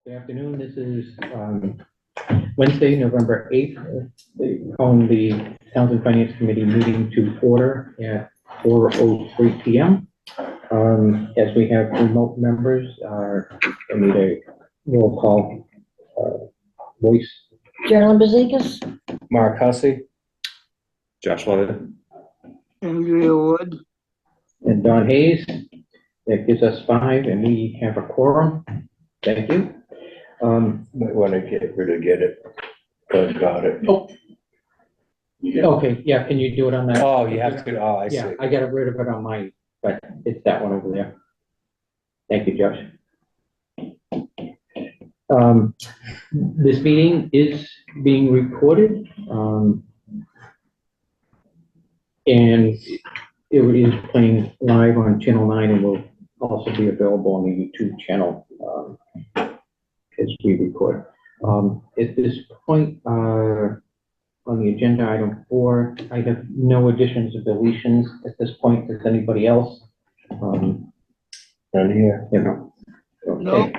Good afternoon. This is Wednesday, November 8th. Calling the Townsend Finance Committee meeting to order at 4:03 p.m. As we have remote members, I need a roll call voice. Geraldine Bazikas, Mark Hussey. Josh Levitt. Andrea Wood. And Don Hayes. That gives us 5, and we have a quorum. Thank you. Might want to get it. Got it. Oh. Okay, yeah, can you do it on that? Oh, you have to, oh, I see. Yeah, I got rid of it on mine, but it's that one over there. Thank you, Josh. This meeting is being recorded, and it is playing live on Channel 9 and will also be available on the YouTube channel as we record. At this point, on the agenda, item 4, I have no additions or deletions at this point. Does anybody else? None here. No. Okay. No.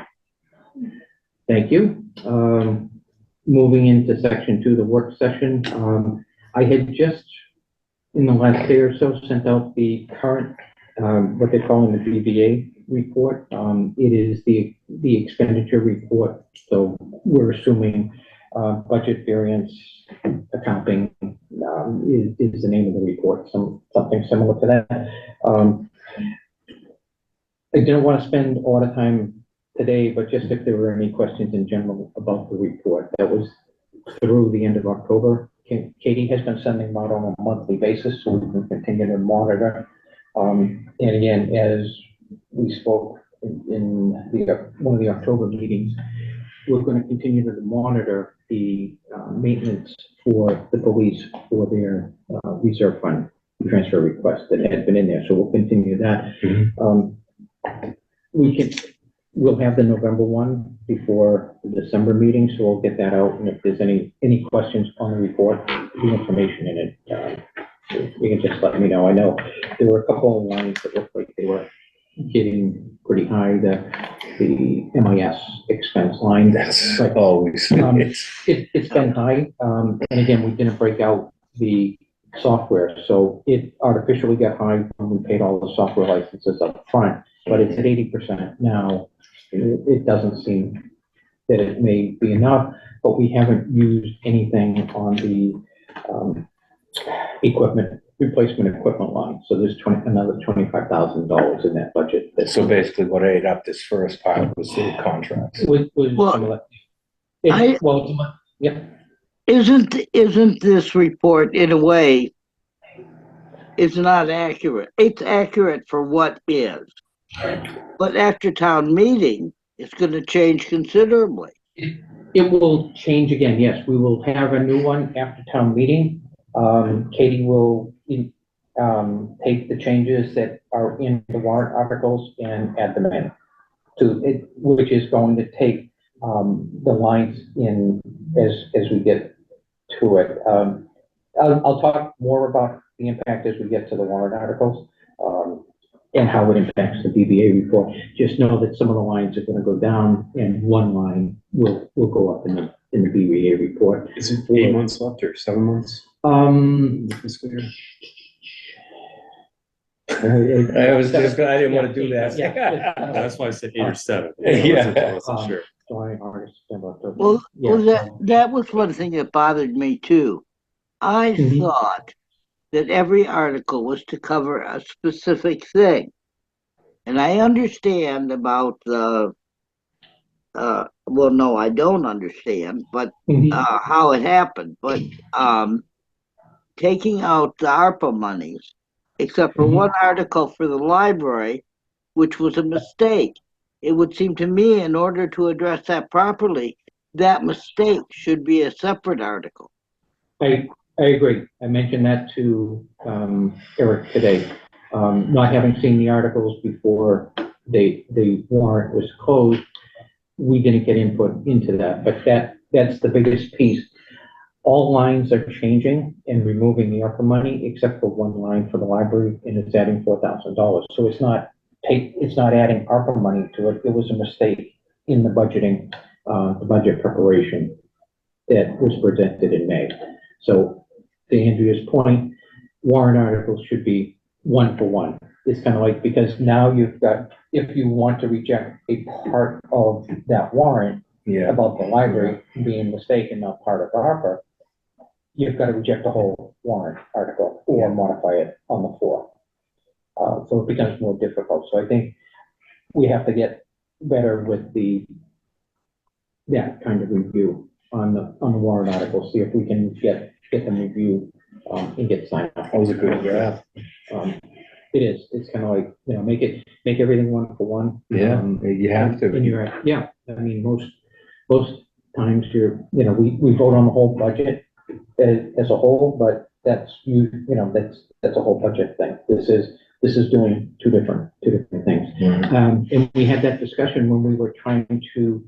Thank you. Moving into section 2, the work session. I had just, in the last day or so, sent out the current, what they're calling the BVA report. It is the expenditure report. So we're assuming budget variance accounting is the name of the report, something similar to that. I didn't want to spend a lot of time today, but just if there were any questions in general about the report. That was through the end of October. Katie has been sending them out on a monthly basis, so we can continue to monitor. And again, as we spoke in one of the October meetings, we're going to continue to monitor the maintenance for the police for their reserve fund transfer request that had been in there. So we'll continue that. We'll have the November one before the December meeting, so we'll get that out. And if there's any questions on the report, the information in it, you can just let me know. I know there were a couple of lines that looked like they were getting pretty high. The MIS expense line. That's like, always. It's been high. And again, we didn't break out the software, so it artificially got high when we paid all the software licenses up front, but it's at 80% now. It doesn't seem that it may be enough, but we haven't used anything on the replacement equipment line. So there's another $25,000 in that budget. So basically what ate up this first part was the contracts. Yeah. Isn't this report in a way, it's not accurate. It's accurate for what is. But after town meeting, it's going to change considerably. It will change again, yes. We will have a new one after town meeting. Katie will take the changes that are in the warrant articles and add them in to it, which is going to take the lines in as we get to it. I'll talk more about the impact as we get to the warrant articles. And how it impacts the BVA report. Just know that some of the lines are going to go down, and one line will go up in the BVA report. Is it 8 months left or 7 months? Fiscal year? I was just, I didn't want to do that. Yeah. That's why I said 8 or 7. Yeah. I wasn't sure. July, August, September, October. Well, that was one thing that bothered me too. I thought that every article was to cover a specific thing. And I understand about the, well, no, I don't understand, but how it happened. But taking out the ARPA monies, except for one article for the library, which was a mistake. It would seem to me, in order to address that properly, that mistake should be a separate article. I agree. I mentioned that to Eric today. Not having seen the articles before the warrant was closed, we didn't get input into that. But that's the biggest piece. All lines are changing and removing the ARPA money, except for one line for the library, and it's adding $4,000. So it's not adding ARPA money to it. It was a mistake in the budgeting the budget preparation that was presented in May. So to Andrea's point, warrant articles should be one for one. It's kind of like, because now you've got, if you want to reject a part of that warrant Yeah, about the library being mistaken, not part of ARPA, you've got to reject the whole warrant article or modify it on the floor. So it becomes more difficult. So I think we have to get better with that kind of review on the warrant article, see if we can get them reviewed, and get signed off. that was a good draft. It is, it's kind of like, make everything one for one. Yeah, you have And to. you're, yeah, I mean, most times we vote on the whole budget as a whole, but that's a whole budget thing. This is doing two different things. And we had that discussion when we were trying to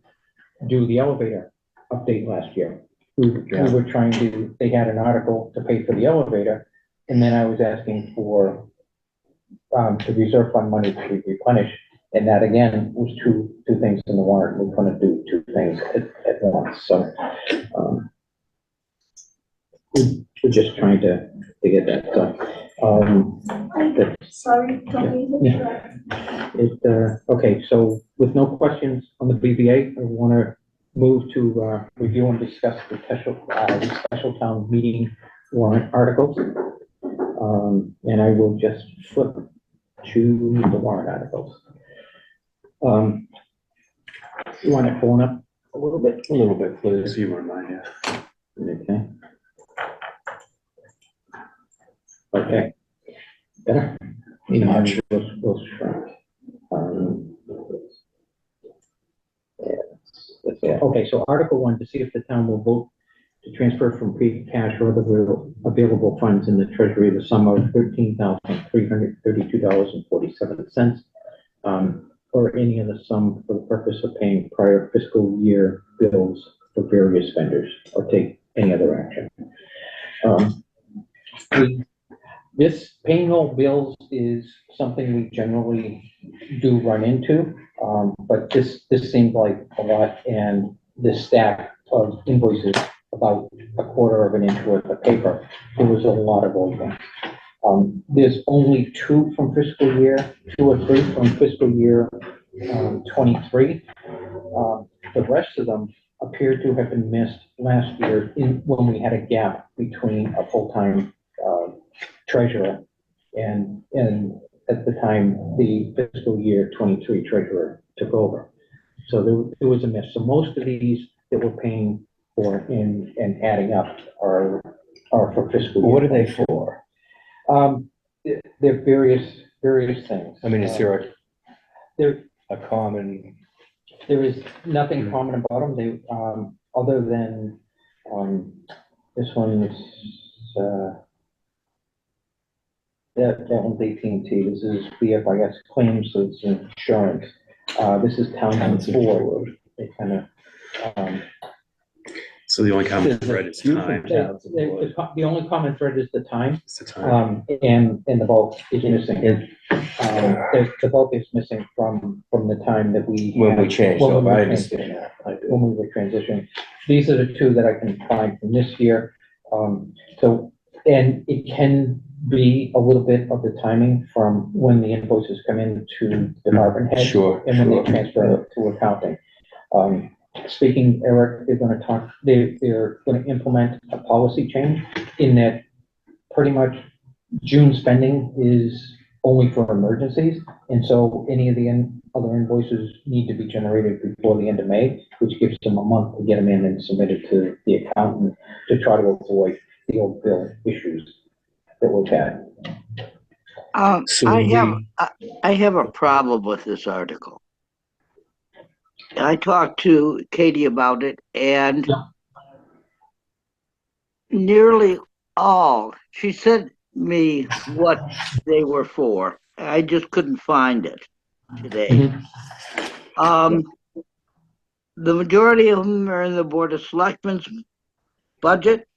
do the elevator update last year. We were trying to, they had an article to pay for the elevator, and then I was asking for to reserve fund money to be replenished, and that again was two things in the warrant. We couldn't do two things at once, so we're just trying to get that done. Sorry, Okay, so with no questions on the BBA, I want to move to review and discuss the special town meeting warrant articles. And I will just flip to the warrant articles. You want it pulling up a little bit? A little bit, please. If you wouldn't mind, yeah. Okay. Okay. Better? Much. We'll shrink. Okay, so Article 1, to see if the town will vote to transfer from free cash or other available funds in the treasury the sum of $13,332.47, or any other sum for the purpose of paying prior fiscal year bills for various vendors, or take any other action. This paying all bills is something we generally do run into, but this seemed like a lot, and this stack of invoices, about a quarter of an inch worth of paper, there was a lot of old ones. There's only two or three from fiscal year 23. The rest of them appear to have been missed last year when we had a gap between a full-time treasurer and at the time the fiscal year 23 treasurer took over. So there was a miss. So most of these that we're paying for and adding up are for fiscal year. What are they for? They're various things. I mean, is there There a common? There is nothing common about them. They other than this one's that one's AT&T. This is BFIS claims, so it's insurance. This is Townsend Ford. They kind of So the only common There's a thread is few time. things. the only common thread is the time, It's the time. and the bulk is missing. The bulk is missing from the time that we. When we changed when we over, were I understand transitioning. that. I do. When we were transitioning. These are the two that I can find from this year. And it can be a little bit of the timing from when the invoices come in to department heads. Sure, And when sure. they transfer to accounting. Speaking, Eric, they're gonna implement a policy change in that pretty much June spending is only for emergencies. And so any of the other invoices need to be generated before the end of May, which gives them a month to get them in and submitted to the accountant to try to avoid the old bill issues that we've had. So I have a problem with this article. I talked to Katie about it, and nearly all, she sent me what they were for. I just couldn't find it today. The majority of them are in the Board of Selectmen's budget.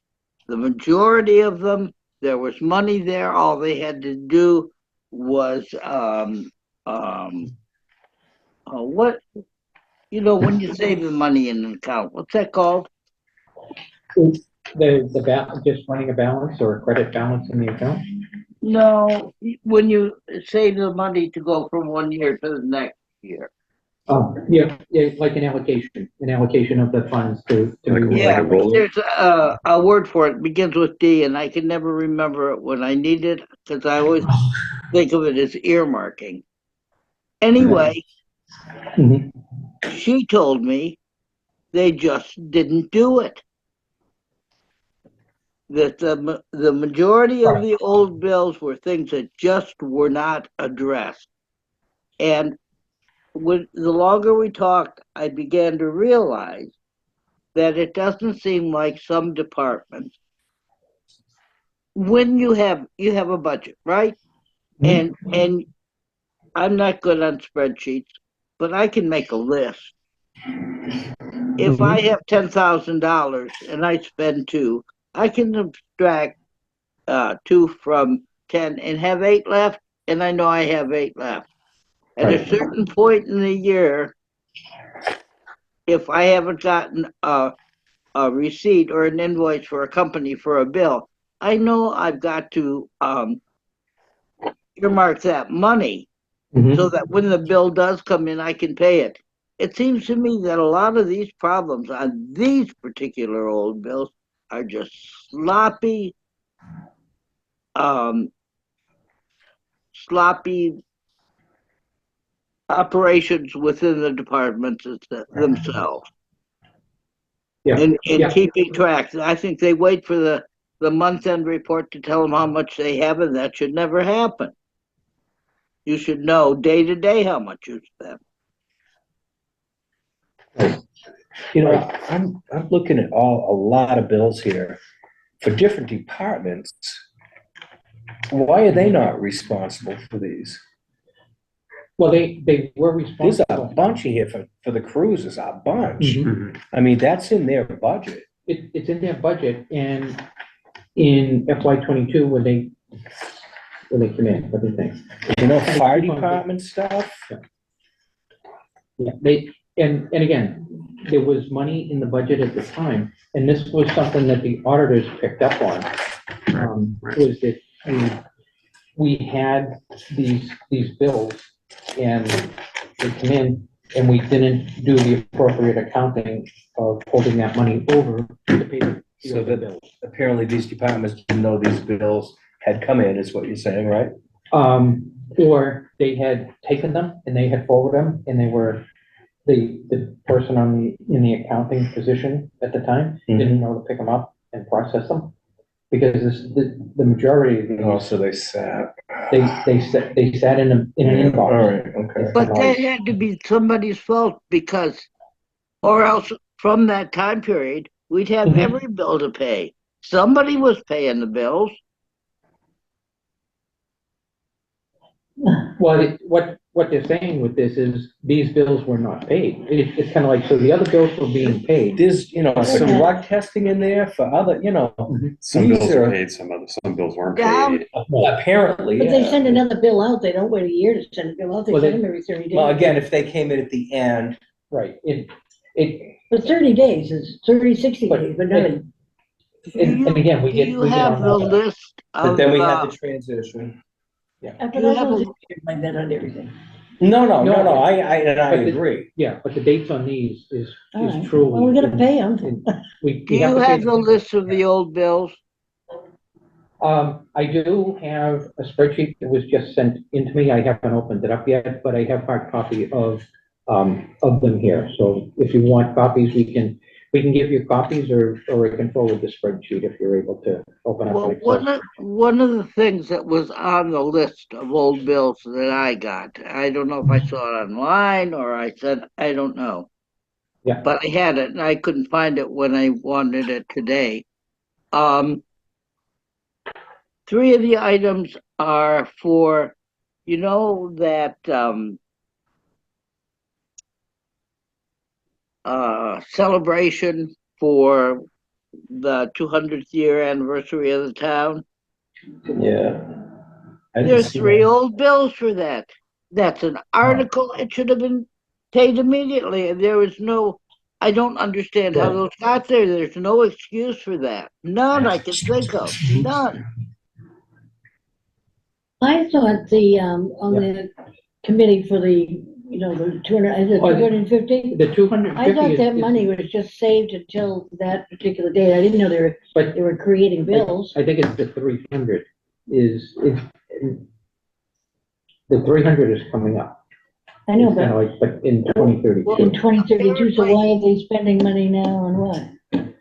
The majority of them, there was money there. All they had to do was You know, when you save the money in an account, what's that called? Just running a balance or a credit balance in the account? No, when you save the money to go from one year to the next year. Yeah, like an allocation of the funds to. Like a- Yeah, like a roller? there's a word for it, begins with D, and I can never remember it when I need it, because I always think of it as earmarking. Anyway, Mhm. she told me they just didn't do it. That the majority of the old bills were things that just were not addressed. And when the longer we talked, I began to realize that it doesn't seem like some departments, when you have a budget, right? And I'm not good on spreadsheets, but I can make a list. If I Mhm. have $10,000 and I spend two, I can subtract two from 10 and have eight left, and I know I have eight left. At a Right. certain point in the year, if I haven't gotten a receipt or an invoice for a company for a bill, I know I've got to earmark that money so Mhm. that when the bill does come in, I can pay it. It seems to me that a lot of these problems on these particular old bills are just sloppy, um, sloppy operations within the departments themselves. Yeah, And yeah, keeping track. I think they wait for the month end report to tell them how much they have, and that should never happen. You should know day to day how much you spend. You know, I'm looking at a lot of bills here for different departments. Why are they not responsible for these? well, they were There's a responsible. bunch here for the cruises, a bunch. Mhm. Mhm. I mean, that's in their budget. It's in their budget, and in FY '22, when they come in, what do you think? You know, fire department stuff. Yeah, and again, there was money in the budget at the time, and this was something that the auditors picked up on. Was that we had these bills, and they come in, and we didn't do the appropriate accounting of holding that money over to pay the So other that bills. apparently these departments didn't know these bills had come in, is what you're saying, right? Or they had taken them and they had forwarded them, and they were, the person in the accounting position at the time didn't know to pick them up and process them. Because the majority of Oh, these, so they sat. they sat in an inbox. All right, okay. But that had to be somebody's fault, because, or else from that time period, we'd have Mhm. every bill to pay. Somebody was paying the bills. Well, what they're saying with this is these bills were not paid. It's kind of like, so the other bills were being paid. There's, you know, some Some- drug testing in there for other, you know, Some These bills are- are paid, some bills weren't Down. paid. apparently, But they yeah. send another bill out, they don't wait a year to send a bill out, they Well, send they- them every 30 days. Well, again, if they came in at the end, Right, it, But 30 days is 30, 60 But- days, but not, and again, we Do get, you we get have on the that. list but of, then we had the transition. after you that have goes, a- like that on everything. No, No, I but the- agree. Yeah, but the dates on these is All right. truly. Well, we gotta pay them. We do have you to pay have the them. list of the old bills? I do have a spreadsheet that was just sent into me. I haven't opened it up yet, but I have hard copy of them here. So if you want copies, we can give you copies, or I can forward the spreadsheet if you're able to open up Well, an Excel. one of the things that was on the list of old bills that I got, I don't know if I saw it online or I said, I don't know. Yeah. But I had it and I couldn't find it when I wanted it today. Three of the items are for, you know, that celebration for the 200th year anniversary of the town. Yeah. I didn't There's see three that. old bills for that. That's an article. It should have been paid immediately. There was no, I don't understand how Right. those got there. There's no excuse for that. None I can think of. None. I thought on the committee for the, the 200, is it Oh, 250? The 250 I thought is. that money was just saved until that particular date. I didn't know But they were creating bills. I think it's the 300 the 300 is coming up. I know, It's kinda but like, but in 2032. in 2032, so why are they spending money now on what?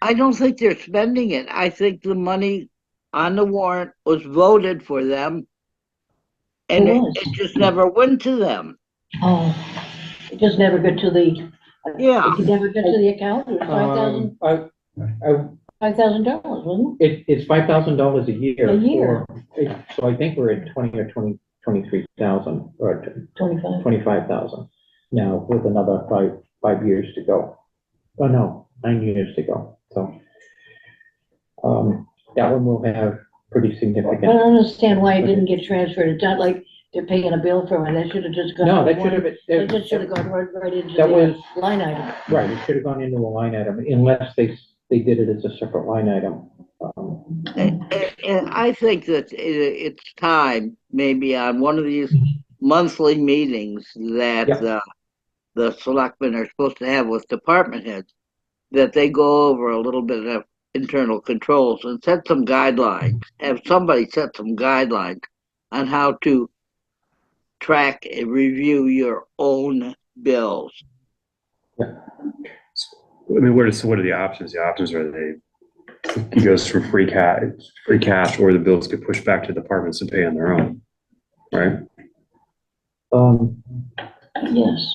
I don't think they're spending it. I think the money on the warrant was voted for them, and Who it, was? it just never went to them. Oh, it just never got to the, Yeah. it never got to the account. It was $5,000, wasn't It's $5,000 a year. A year. So I think we're at 20 or 23,000 or it? 25. 25,000 now with another 5 years to go. Oh, no, 9 years to go. So, that one will have pretty I don't significant. understand why it didn't get transferred. It's not like they're paying a bill for it. That should have just gone. No, to that should have one- been. It just should have gone right into That the was, line item. right, it should have gone into a line item unless they did it as a separate line item. And I think that it's time, maybe on one of these monthly meetings that Yeah. the selectmen are supposed to have with department heads, that they go over a little bit of internal controls and set some guidelines, have somebody set some guidelines on how to track and review your own bills. I mean, what are the options? The options are it goes from free cash, or the bills get pushed back to departments to pay on their own, right? Yes.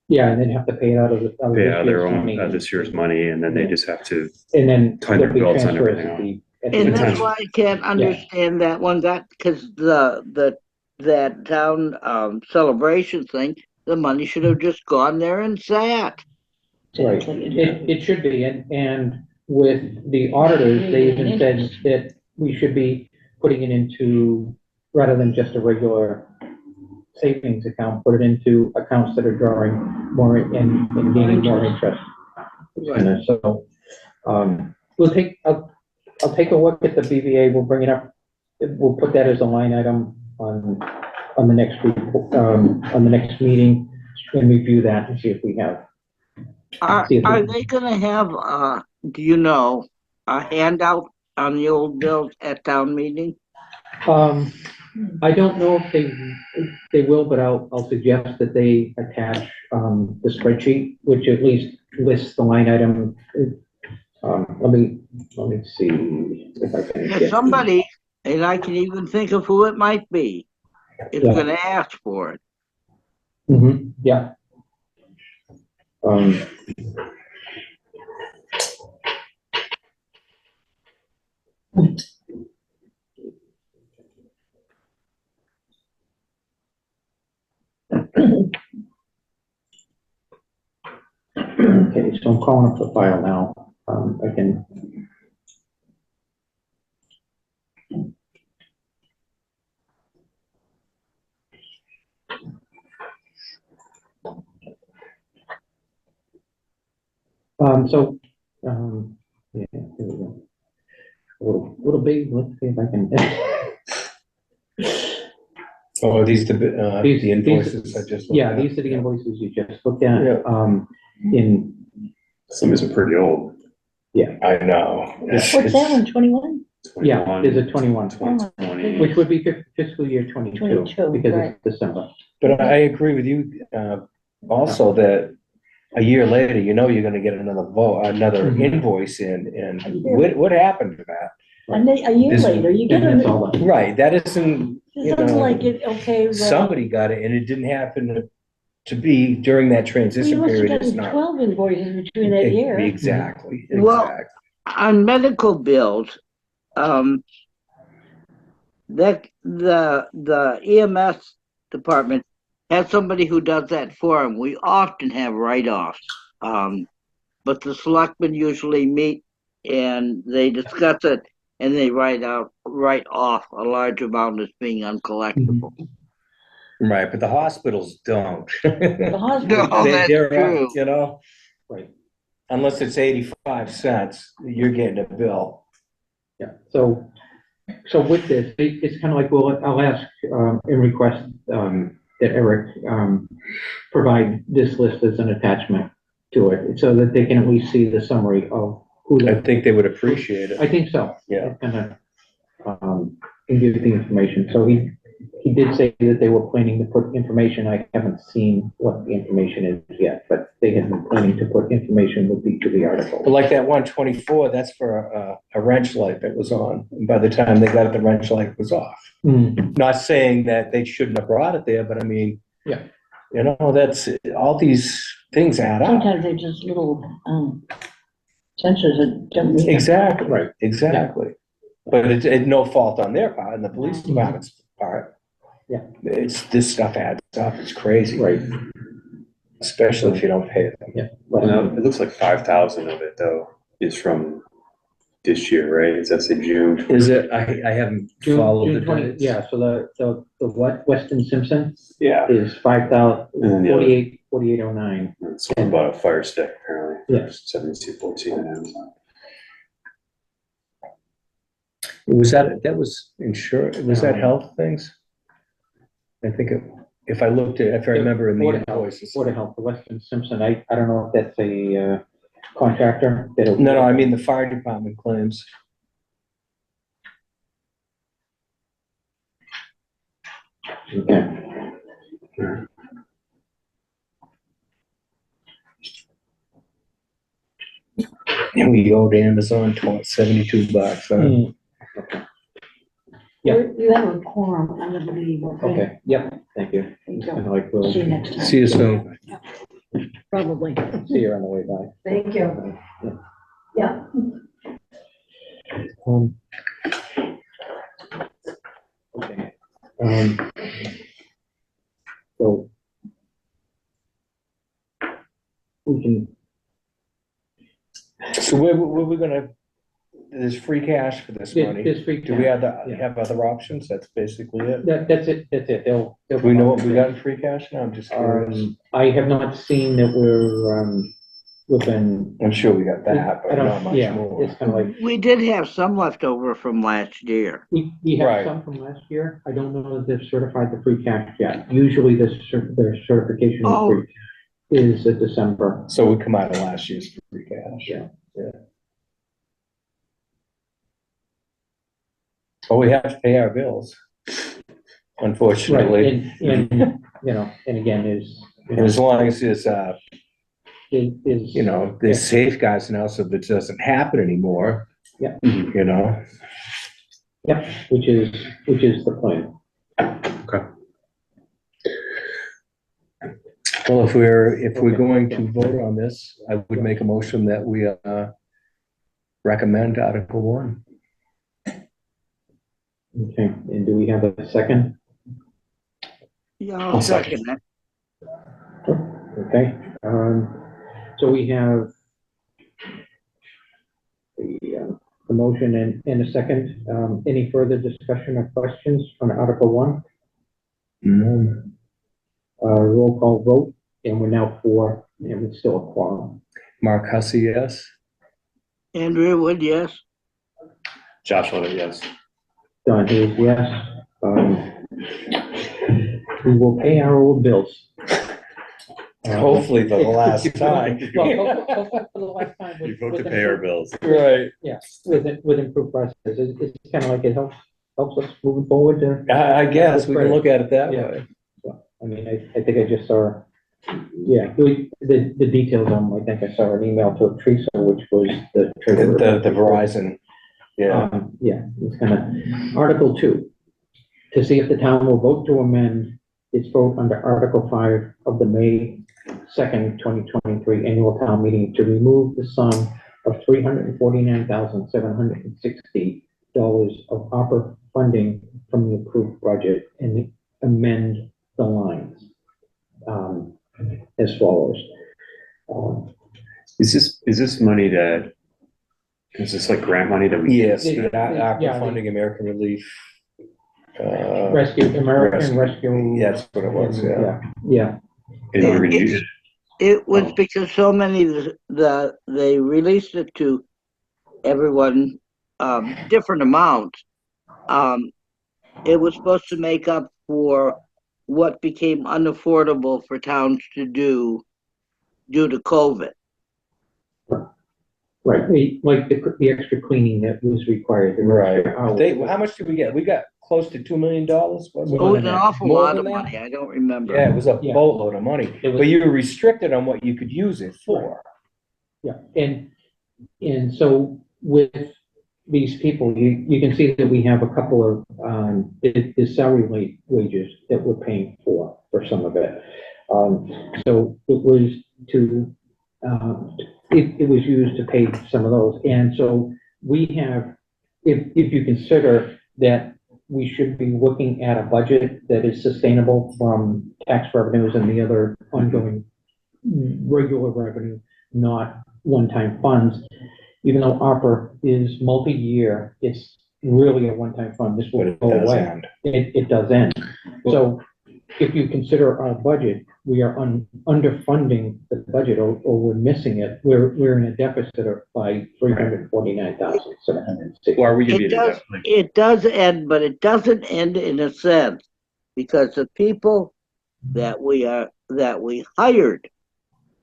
Yeah, and then have to pay it out of Pay out this of their year's own, money. this year's money, and then they just have to, And then time their there'll be belts on transfers everything at the And end. that's why I can't understand that one got, because that town celebration thing, the money should have just gone there and sat. Right, it should be, and with the auditors, they even said that we should be putting it into, rather than just a regular savings account, put it into accounts that are drawing more and gaining more interest. And so, I'll take a look at the BVA, we'll bring it up, we'll put that as a line item on the next week, on the next meeting, and review that and see if we have. Are See if we- they gonna have, do you know, a handout on the old bills at town meeting? I don't know if they will, but I'll suggest that they attach, the spreadsheet, which at least lists the line item. Let me see if I can Yeah, get. somebody, and I can even think of who it might be, is Yeah. gonna ask for it. Yeah. Okay, so I'm calling up the file now. I can. Yeah, here we go. Little big, let's see if I can. Oh, are these the These- invoices I just looked Yeah, at? these are the invoices you just looked at. Yeah. In, some of these are pretty old. I know. What's that one, 21? yeah, there's a 21, 2020. which would be fiscal year 22, 22, because right. it's December. But I agree with you, also that a year later, you're gonna get another invoice in, and what happened to that? And then a year This- later, you get And them, that's all done. Right, that isn't, it sounds like it, okay, well. somebody got it, and it didn't happen to be during that You transition must have period, it's gotten not. 12 invoices between that year. Exactly, Well- exactly. On medical bills, that the EMS department has somebody who does that for them. We often have write-offs. But the selectmen usually meet and they discuss it and they write off a large amount as being uncollectible. Right, but the hospitals don't. The hospital, No, that's true. You know, Right, unless it's 85 cents, you're getting a bill. yeah, so with this, it's kind of like, well, I'll ask, and request, that Eric, provide this list as an attachment to it, so that they can at least see the summary of who I the, think they would appreciate I it. think so. Yeah. Kind of, can give the information, so he did say that they were planning to put information, I haven't seen what the information is yet, but they had been planning to put information with each of the But articles. like that 124, that's for a wrench light that was on. And by the time they got it, the wrench light was off. Hmm, Not saying that they shouldn't have brought it there, but I mean, Yeah. you know, that's, all these things add up. sometimes they're just little, sensors that don't need. Exactly, Right. exactly. But it's no fault on their part, and the police Mhm. department's part. Yeah. This stuff adds up, it's crazy. right, Especially if you don't pay them. yeah. Well, now, it looks like 5,000 of it though is from this year, right? Is that say June? Is it, I haven't June followed the 20, dates. yeah, so the what, Weston Simpson Yeah. is 5,000, And then the other- 4809. Someone bought a fire stick apparently. Yeah. 7214 on Amazon. Was that was insurance, was that health things? I think if I looked at, if I remember in the Board of Health, invoices. Board of Health, the Weston Simpson, I don't know if that's a, contractor. No, I mean the fire department claims. Okay. And we owed Amazon $72, huh? Hmm, okay. Yeah. You have a quorum, I believe, okay? Okay, yep, thank you. Thank Kind you. of like, we'll See you next time. See you soon. Probably. see you on the way by. Thank you. Yeah. Okay. So. We can, So where we gonna, there's free cash for this money. this free. Do we have Yeah. have other options? That's basically it. That's it, they'll. Do we know what we got in free cash now? I'm just curious. I have not seen that we've been. I'm sure we got that, I but don't- not much yeah, more. It's kind of like, We did have some left over from last year. we have Right. some from last year, I don't know that they've certified the free cash yet. Usually their certification of Oh. free cash is December. So we come out of last year's free cash. Yeah. Well, we have to pay our bills, unfortunately. And, you know, and again, And as long as there's, is. you know, there's safeguards now so that it doesn't happen anymore. Yeah. You know, Yep, which is the plan. well, if we're Okay. going to vote on this, I would make a motion that we, recommend Article 1. Okay, and do we have a second? Yeah, I'll I'll second. second it. Okay, so we have the motion and a second. Any further discussion or questions on Article 1? Roll call vote, and we're now 4, and it's still a quorum. Mark Hussey, yes? Andrea Wood, yes. Josh Levitt, yes. Don Hayes, yes. We will pay our old bills. Hopefully for the last time. Well, hopefully for the last time. We vote to pay our bills. Right. Yeah, with improved processes. It's kind of like it helps us moving forward to. I guess we can look at it that Yeah. way. I mean, I think I just saw, the details on, I think I saw an email to Teresa, which was the. The Verizon, yeah. Yeah, it's kind of, Article 2, to see if the town will vote to amend its vote under Article 5 of the May 2nd, 2023 annual town meeting to remove the sum of $349,760 of opera funding from the approved budget and amend the lines as follows. Is this money that, is this like grant money that we? Yes, Yeah, ARPA yeah. funding, American Relief. Rescue, American Rescue. Yeah, that's what it was, yeah. Yeah, And we're gonna use, It was Oh. because so many, they released it to everyone, different amounts. It was supposed to make up for what became unaffordable for towns to do due to COVID. right, like the extra cleaning that was required. the Right. extra hours. How much did we get? We got close to $2 million, wasn't It it? was an awful More lot than of that? money. I don't remember. Yeah, it was a Yeah. boatload of money, It was- but you were restricted on what you could use it for. Yeah, and so with these people, you can see that we have a couple of, the salary wages that we're paying for some of it. So it was to, it was used to pay some of those. And so we have, if you consider that we should be looking at a budget that is sustainable from tax revenues and the other ongoing regular revenue, not one-time funds. Even though ARPA is multi-year, it's really a one-time fund. This But will it go does away. end. It does end. So if you consider our budget, we are underfunding the budget, or we're missing it. We're in a deficit of by $349,760. or are we gonna be It in a does, deficit? it does end, but it doesn't end in a sense, because the people that we hired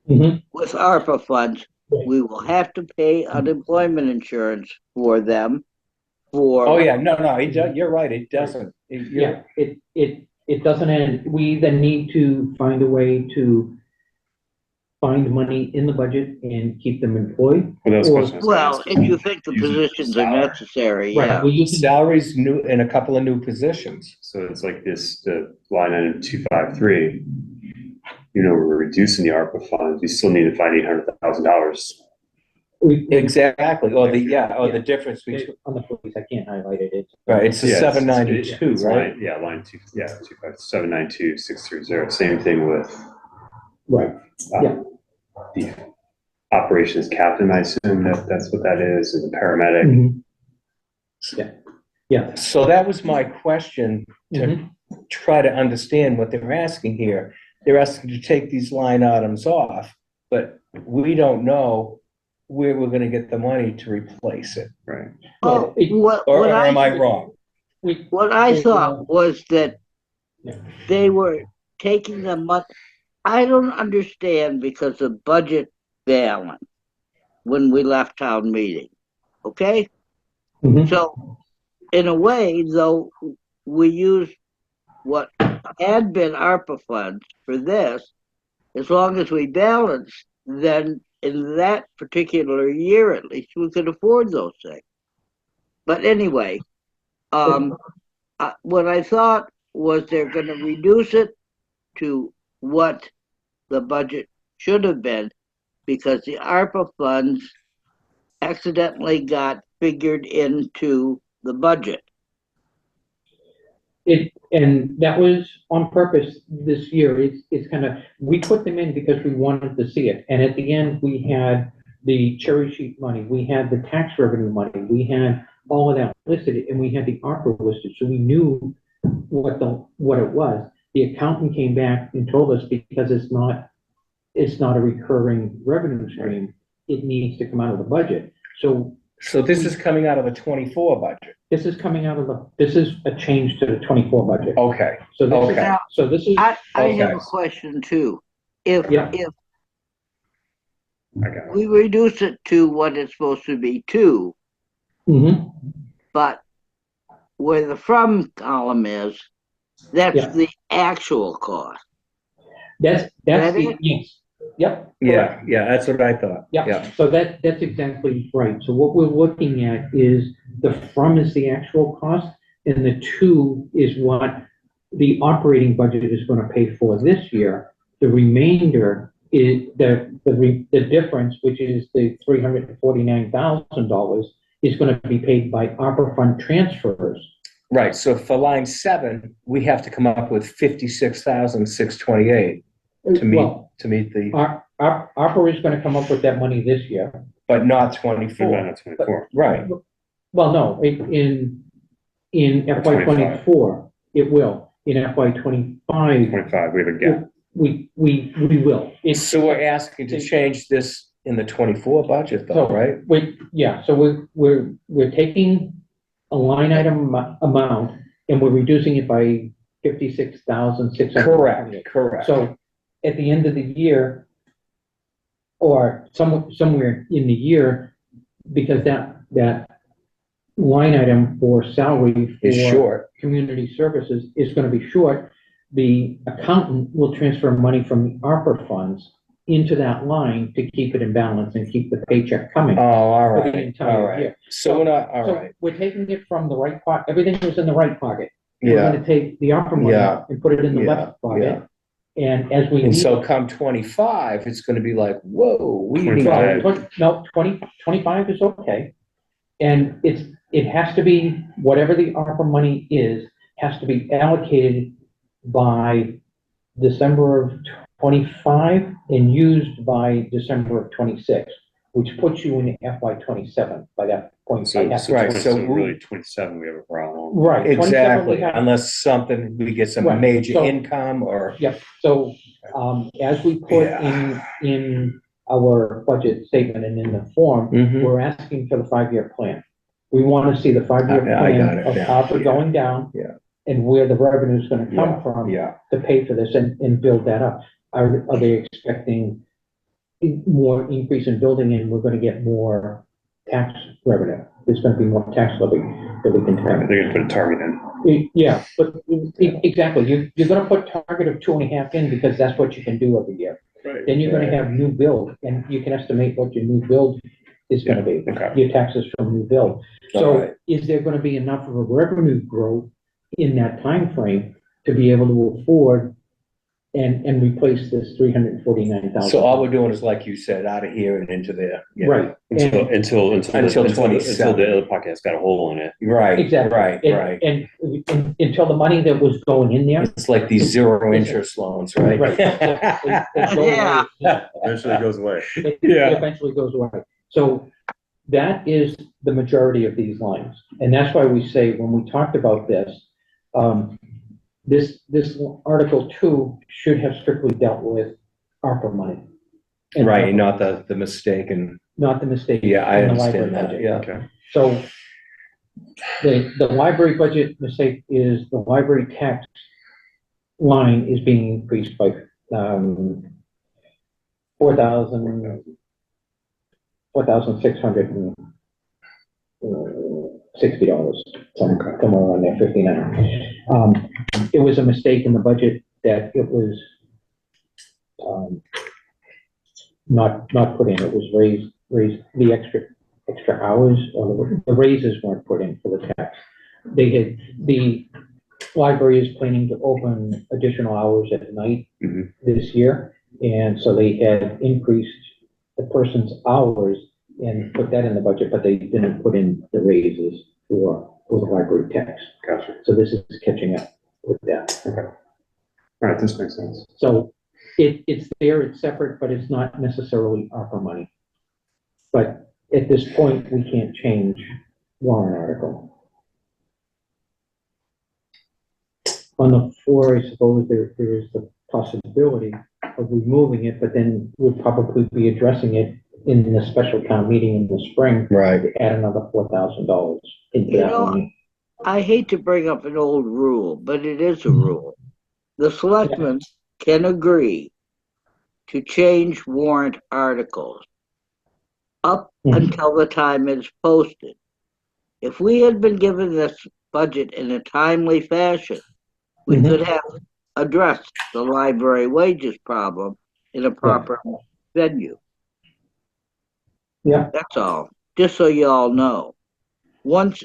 Mhm. with ARPA funds, Right. we will have to pay unemployment insurance for them for. Oh, yeah, no, you're right, it doesn't. Yeah, it doesn't end. We then need to find a way to find money in the budget and keep them employed. Well, that's a Or- question I was gonna Well, ask. if you think the Using positions are salary. necessary, Right, yeah. we use Salaries new, and a couple of new positions. So it's like this, the line item 253, we're reducing the ARPA funds, we still need to find $800,000. Exactly, or the difference between, On the police, I can't highlight it. right, it's the Yeah, 792, it's right? line 792,630, same thing with Right, Yeah. the operations captain, I assume that's what that is, and the paramedic. Mhm. Yeah. So that was my question, to Mhm. try to understand what they're asking here. They're asking to take these line items off, but we don't know where we're gonna get the money to replace it. Right. Oh, what Or what am I I, wrong? what I thought was that Yeah. they were taking the money. I don't understand because of budget balance when we left town meeting, okay? Mhm. So, in a way, though, we used what had been ARPA funds for this, as long as we balanced, then in that particular year at least, we could afford those things. But anyway, what I thought was they're gonna reduce it to what the budget should have been, because the ARPA funds accidentally got figured into the budget. And that was on purpose this year. It's kind of, we put them in because we wanted to see it. And at the end, we had the cherry sheet money, we had the tax revenue money, we had all of that listed, and we had the ARPA listed, so we knew what it was. The accountant came back and told us, because it's not a recurring revenue stream, it needs to come out of the budget. So So this is coming out of the 24 budget. this is coming out of this is a change to the 24 budget. Okay, So this, okay. so this is, I have Okay. a question too. If Yeah. I got it. we reduce it to what it's supposed to be two, Mhm. but where the from column is, that's Yeah. the actual cost. that's That the, it? yes, yep. Yeah, that's what I thought. Yeah, so that's exactly right. So what we're looking at is the from is the actual cost, and the to is what the operating budget is gonna pay for this year. The remainder is the difference, which is the $349,000, is gonna be paid by ARPA fund transfers. Right, so for line 7, we have to come up with 56,628 to Well, meet the, ARPA is gonna come up with that money this year. but not They're 24. not at 24. Right, Well, no, in In FY 24, it will. In FY 25, 25, we have a gap. we will. It's, So we're asking to change this in the 24 budget though, So, right? so we're taking a line item amount and we're reducing it by 56,600. Correct. So at the end of the year, or somewhere in the year, because that line item for salary It's for short. community services is gonna be short, the accountant will transfer money from the ARPA funds into that line to keep it in balance and keep the paycheck coming. Oh, all For the right, entire all right. year. So we're not, all So right, we're taking it from the right pocket, everything was in the right pocket. We're yeah. gonna take the ARPA money Yeah. and put it in the Yeah, left pocket. And as we. And need so it- come 25, it's gonna be like, whoa, we need 25. to. No, 25 is okay. And it has to be, whatever the ARPA money is, has to be allocated by December of 25 and used by December of 26, which puts you in FY 27 by that point. So, By so, Right, 20 so so we- really 27, we have a problem. Right. 27 we Exactly, have- unless something, we get some Right, major so- income or, Yep, so, as we put Yeah. in our budget statement and in the form, Mhm. we're asking for the 5-year plan. We want to see the 5-year I got plan it of down, ARPA yeah. going down. Yeah. And where the revenue is gonna Yeah, come from yeah. to pay for this and build that up. Are they expecting more increase in building and we're gonna get more tax revenue? There's gonna be more tax levy that we can Right, have. they're gonna put a target in. Yeah, but exactly, you're gonna put target of 2.5 in because that's what you can do every year. Right. Then you're gonna Right. have new build, and you can estimate what your new build is gonna be, Okay. your taxes from new build. All So right. is there gonna be enough of a revenue growth in that time frame to be able to afford and replace this 349,000? So all we're doing is, like you said, out of here and into there. Yeah. Right, Until Until the 27. other pocket's got a hole in it. Right, exactly. right, right. And until the money that was going in there. It's like these zero interest loans, right? Right. it goes away. Yeah. Eventually it goes away. It Yeah. eventually goes away. So that is the majority of these lines. And that's why we say, when we talked about this, this Article 2 should have strictly dealt with ARPA money. And Right, not the mistake and, Not the mistake. yeah, I in the library understand that, budget. yeah. Okay. So the library budget mistake is the library tax line is being increased by, $4,660, somewhere around there, 59. It was a mistake in the budget that it was, not put in, it was raised, the extra hours, or the raises weren't put in for the tax. The library is planning to open additional hours at night Mhm. this year, and so they had increased the person's hours and put that in the budget, but they didn't put in the raises for the library tax. Gotcha. So this is catching up with that. All right, this makes sense. So it's there, it's separate, but it's not necessarily ARPA money. But at this point, we can't change warrant article. On the floor, I suppose there is the possibility of removing it, but then we'll probably be addressing it in the special town meeting in the spring, Right. to add another $4,000 into that line. I hate to bring up an old rule, but it is a rule. The selectmen can agree to change warrant articles up Mhm. until the time it's posted. If we had been given this budget in a timely fashion, we Mhm. could have addressed the library wages problem in a proper venue. Yeah. That's all, just so you all know. Once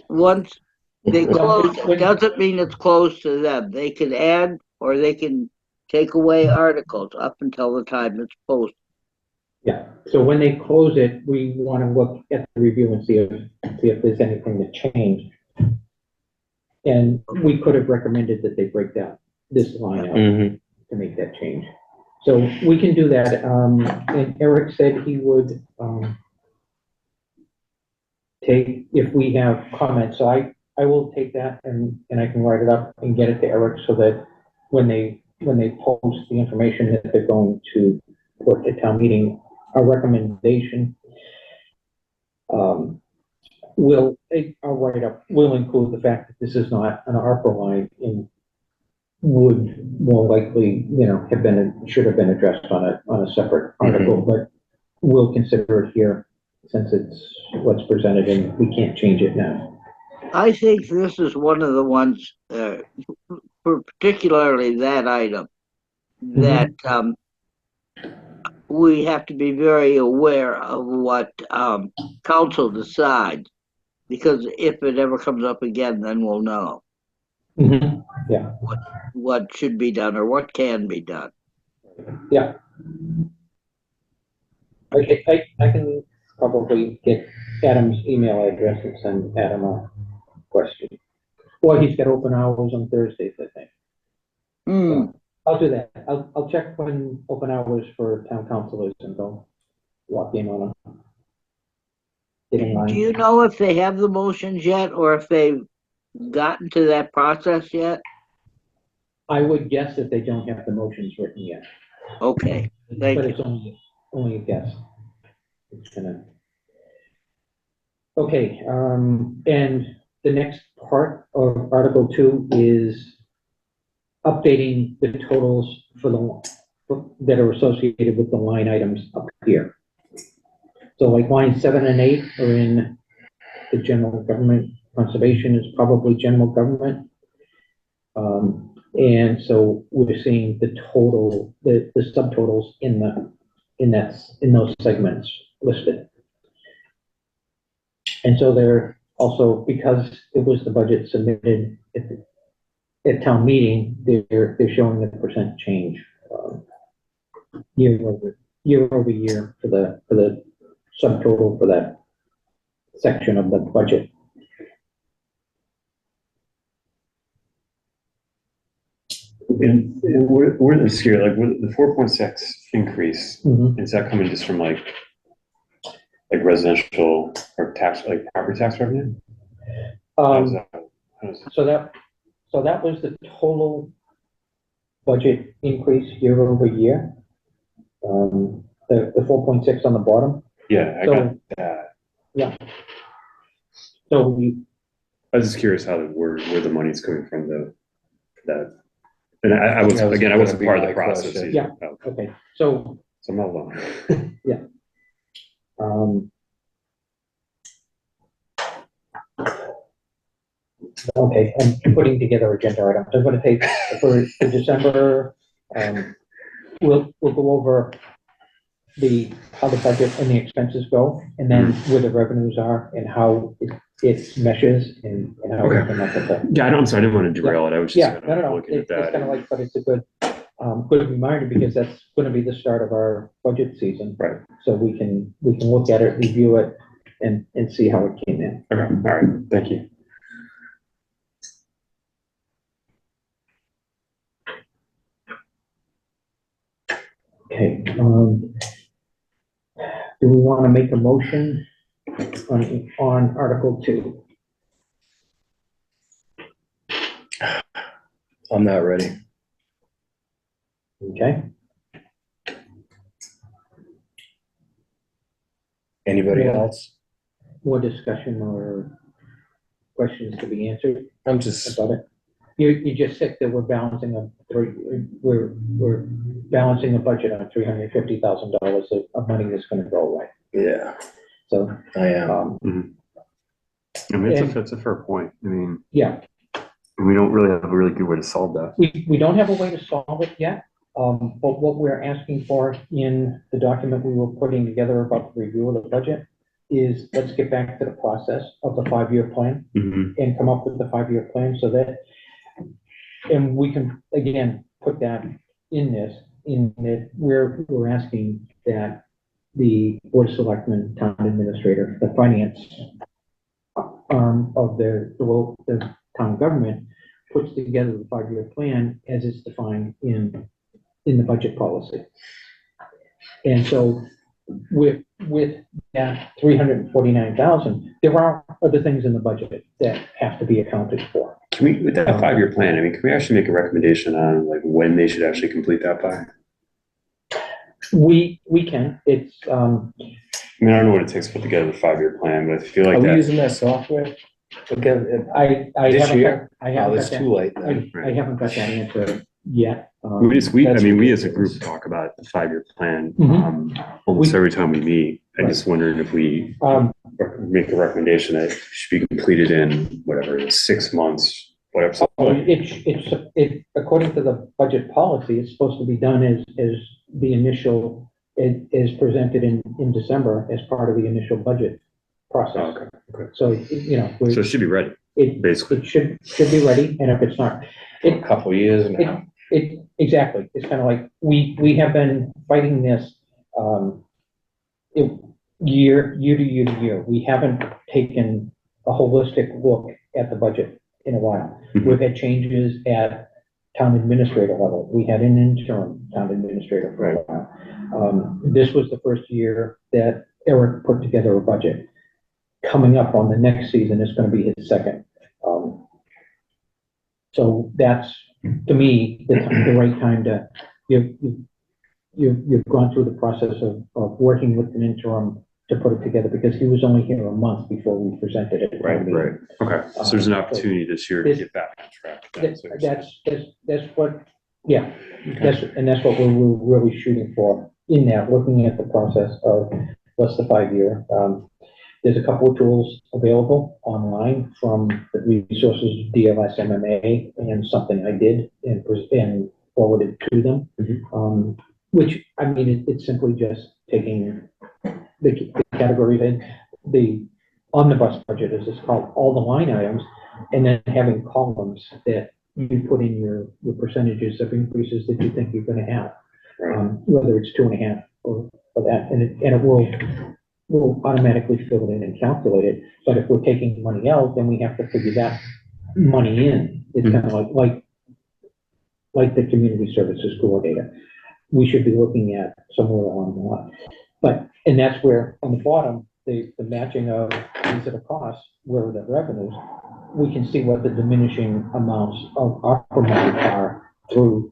they close, it doesn't mean it's closed to them. They can add or they can take away articles up until the time it's posted. Yeah, so when they close it, we want to look at the review and see if there's anything that changed. And we could have recommended that they break down this line out Mhm. to make that change. So we can do that, and Eric said he would, take, if we have comments, so I I will take that and I can write it up and get it to Eric so that when they post the information that they're going to put at town meeting, our recommendation, I'll write up, will include the fact that this is not an ARPA line and would more likely, should have been addressed on a separate article, but we'll consider it here since it's what's presented and we can't change it now. I think this is one of the ones, for particularly that item, that we have to be very aware of what council decides, because if it ever comes up again, then we'll know Yeah, what should be done or what can be done. yeah. I can probably get Adam's email address and send Adam a question. Or he's got open hours on Thursdays, I think. I'll do that. I'll check when open hours for town council is and go walk in on them. Get in line. Do you know if they have the motions yet or if they've gotten to that process yet? I would guess that they don't have the motions written yet. Okay, thank But you. it's only a guess. It's gonna. Okay, and the next part of Article 2 is updating the totals that are associated with the line items up here. So like lines 7 and 8 are in the general government. Conservation is probably general government. And so we're seeing the total, the subtotals in those segments listed. And so they're also, because it was the budget submitted at town meeting, they're showing a percent change year over year for the subtotal for that section of the budget. And where this here, like the 4.6 increase, is that coming just from like residential or tax, like property tax revenue? So that was the total budget increase year over year. The 4.6 on the bottom. Yeah, I got that. Yeah. So I was just curious where the money's coming from though, for that. And I wasn't part of the process. Question. Yeah. Okay. So I'm not alone. yeah. Okay, I'm putting together agenda items. I'm going to take for December. We'll go over how the budget and the expenses go, and then where the revenues are and how it meshes and how we come up with that. Yeah, I'm sorry, I didn't want to derail it. I was just No. looking at that. It's kind of like, but it's a good reminder because that's going to be the start of our budget season. Right. So we can look at it, review it, and see how it came in. Okay. All right. Thank you. Okay. Do we want to make a motion on Article 2? I'm not ready. Okay. Anybody Yeah. else? More discussion or questions to be answered I'm just, about it? You just said that we're balancing we're balancing a budget on $350,000 of money that's going to go away. yeah, So I am. I mean, it's a fair point. I mean, yeah, we don't really have a really good way to solve that. we don't have a way to solve it yet. But what we're asking for in the document we were putting together about the review of the budget is let's get back to the process of the 5-year plan and come up with the 5-year plan so that, and we can, again, put that in that we're asking that the Board of Selectmen, Town Administrator, the finance arm of the town government puts together the 5-year plan as it's defined in the budget policy. And so with that 349,000, there are other things in the budget that have to be accounted for. Can we, with that 5-year plan, I mean, can we actually make a recommendation on like when they should actually complete that by? We can, it's, I mean, I don't know what it takes to put together the 5-year plan, but I feel like Are we that, using that software? Because I This haven't, year? I oh, haven't it's got too late then. I haven't got that answer yet. I That's mean, we as a ridiculous. group talk about the 5-year plan, Mhm. almost every time we meet. I'm Right. just wondering if we Um, make a recommendation that should be completed in whatever, it is, 6 months, whatever. It, according to the budget policy, it's supposed to be done as the initial, it is presented in December as part of the initial budget Oh, process. okay. So, you know, So it should be ready, it, basically. it should be ready, and if it's not, A couple of years now. exactly, it's kind of like, we have been fighting this, year to year. We haven't taken a holistic look at the budget in a while. Mhm. We've had changes at town administrator level. We had an interim town administrator for a while. This was the first year that Eric put together a budget. Coming up on the next season is gonna be his second. So that's, to me, the right time to, you've gone through the process of working with an interim to put it together, because he was only here a month before we presented it. Right. Okay, so there's an opportunity this year to get back on track. That's what, yeah, that's what we're really shooting for in that, looking at the process of what's the 5-year. There's a couple of tools available online from the resources, DLS MMA, and something I did and forwarded to them. Which, I mean, it's simply just taking the categories in the omnibus budget, as it's called, all the line items, and then having columns that you put in your percentages of increases that you think you're gonna have. Whether it's 2.5 or that, and it will automatically fill it in and calculate it. But if we're taking money out, then we have to figure that money in. It's kind of like the community services coordinator. We should be looking at somewhere along the line. But, and that's where, on the bottom, the matching of these are the costs, where are the revenues, we can see what the diminishing amounts of our money are through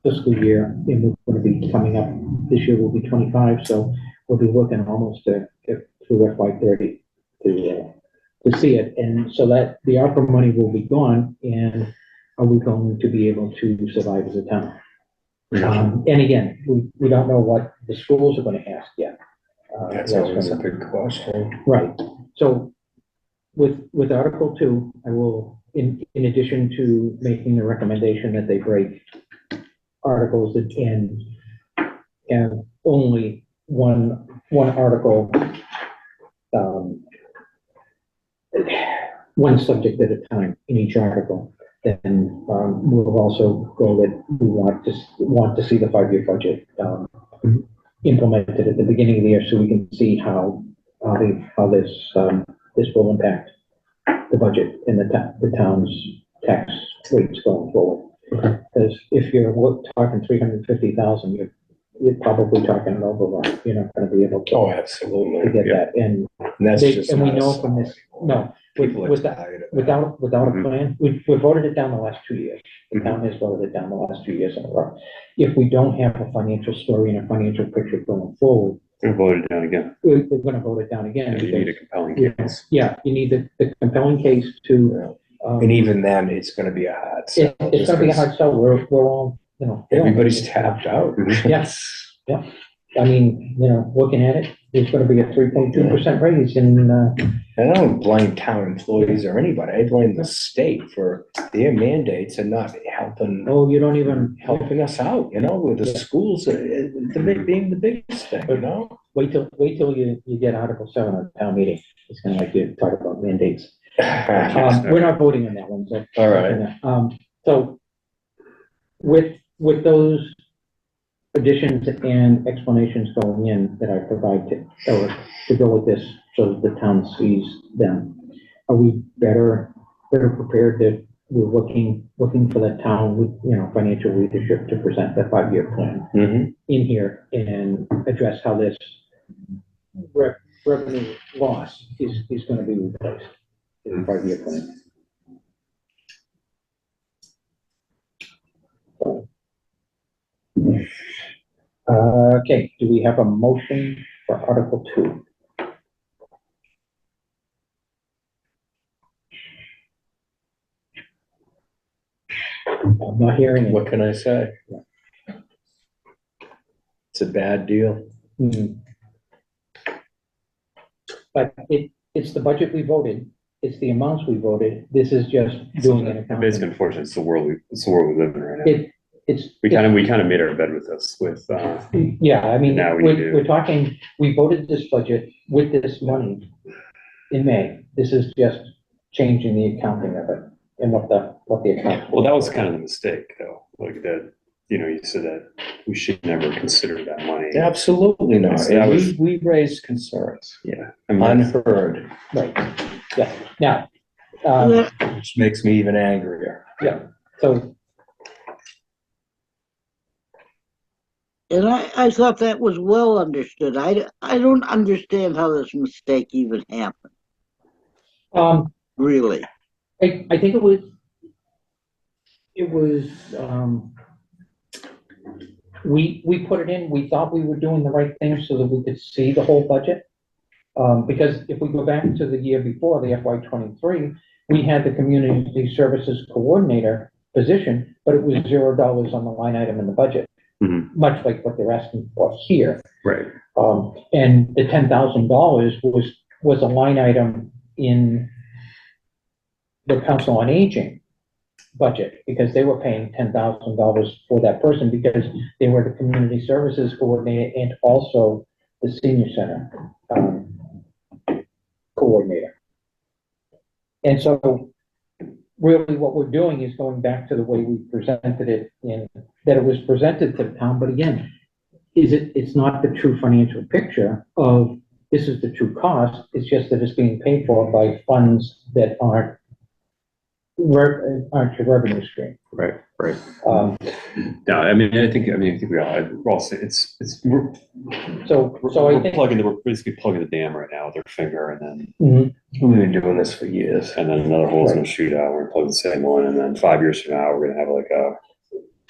fiscal year, and we're gonna be coming up, this year will be 25, so we'll be looking almost to through FY30 to see it. And so that the ARPA money will be gone, and are we going to be able to survive as a town? And again, we don't know what the schools are gonna ask yet. That's always a big question. Right, so with Article 2, I will, in addition to making the recommendation that they break articles that and only one article, one subject at a time in each article, then we'll also go that we want to see the 5-year budget implemented at the beginning of the year, so we can see how this will impact the budget and the town's tax rates going forward. Because if you're talking 350,000, you're probably talking an overrun. You're not going to be able Oh, to absolutely. get Yeah. that. And That's just and we not a know sign. from this, no, People are without tired of it. without a plan, we voted it down the last 2 years. The town has voted it down the last 2 years in a row. If we don't have a financial story and a financial picture going forward, We'll vote it down again. we're going to vote it down again. You need a because- compelling case. Yeah, you need the compelling case to. And even then, it's gonna be a hard sell. It's gonna be a hard sell. We're all, you know. Everybody's tapped out. Yes. I mean, you know, looking at it, there's gonna be a 3.2% raise in, And I don't blame town employees or anybody. I blame the state for their mandates and not helping you don't even, helping us out, you know, with the Yeah. schools, being the biggest thing, you know? wait till you get Article 7 on town meeting. It's kind of like you talk about mandates. We're not voting on that one, so. All right. So with those additions and explanations going in that I provide to Eric to go with this, so that the town sees them, are we better prepared that we're looking for the town with, you know, financial leadership to present that 5-year plan Mhm. in here and address how this revenue loss is gonna be replaced in the 5-year plan. Okay, do we have a motion for Article 2? I'm not hearing it. What can I say? It's a bad deal. Hmm. But it's the budget we voted, it's the amounts we voted, this is just doing an Basically, accounting. unfortunately, it's the world we live in right now. It's. We kind of made our bed with this, Yeah, I mean, Now we do. we're talking, we voted this budget with this money in May. This is just changing the accounting of it and what the account. well, that was kind of the mistake though, like that, you said that we should never consider that money. Absolutely not. So that And was- we raised concerns, Yeah. I mean, unheard, Right, yeah. Now, which makes me even angrier. so, And I thought that was well understood. I don't understand how this mistake even happened, really. I think it was, we put it in, we thought we were doing the right thing so that we could see the whole budget. Because if we go back to the year before, the FY '23, we had the community services coordinator position, but it was $0 on the line item in the budget. Mhm. Much like what they're asking for here. right. And the $10,000 was a line item in the Council on Aging budget, because they were paying $10,000 for that person, because they were the community services coordinator and also the senior center, coordinator. And so really what we're doing is going back to the way we presented it that it was presented to the town, but again, it's not the true financial picture of this is the true cost, it's just that it's being paid for by funds that aren't your revenue stream. Right. Um, No, I think we all, we're all saying we're so I think. we're basically plugging the dam right now with our finger, and then Mhm. We've been doing this for years. another hole's gonna shoot out, we're gonna plug the same one, and then 5 years from now, we're gonna have like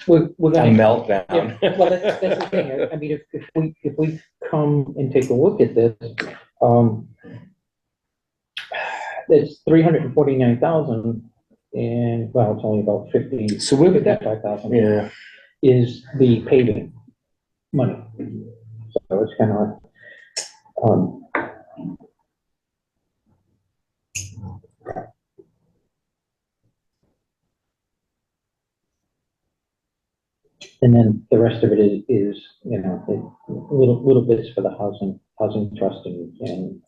We're A gonna. meltdown. Yeah, well, that's the thing, I mean, if we come and take a look at this, it's 349,000, and, well, it's only about 50, So we've got, 55,000 yeah, is the paving money. So it's kind of, and then the rest of it is little bits for the housing trust and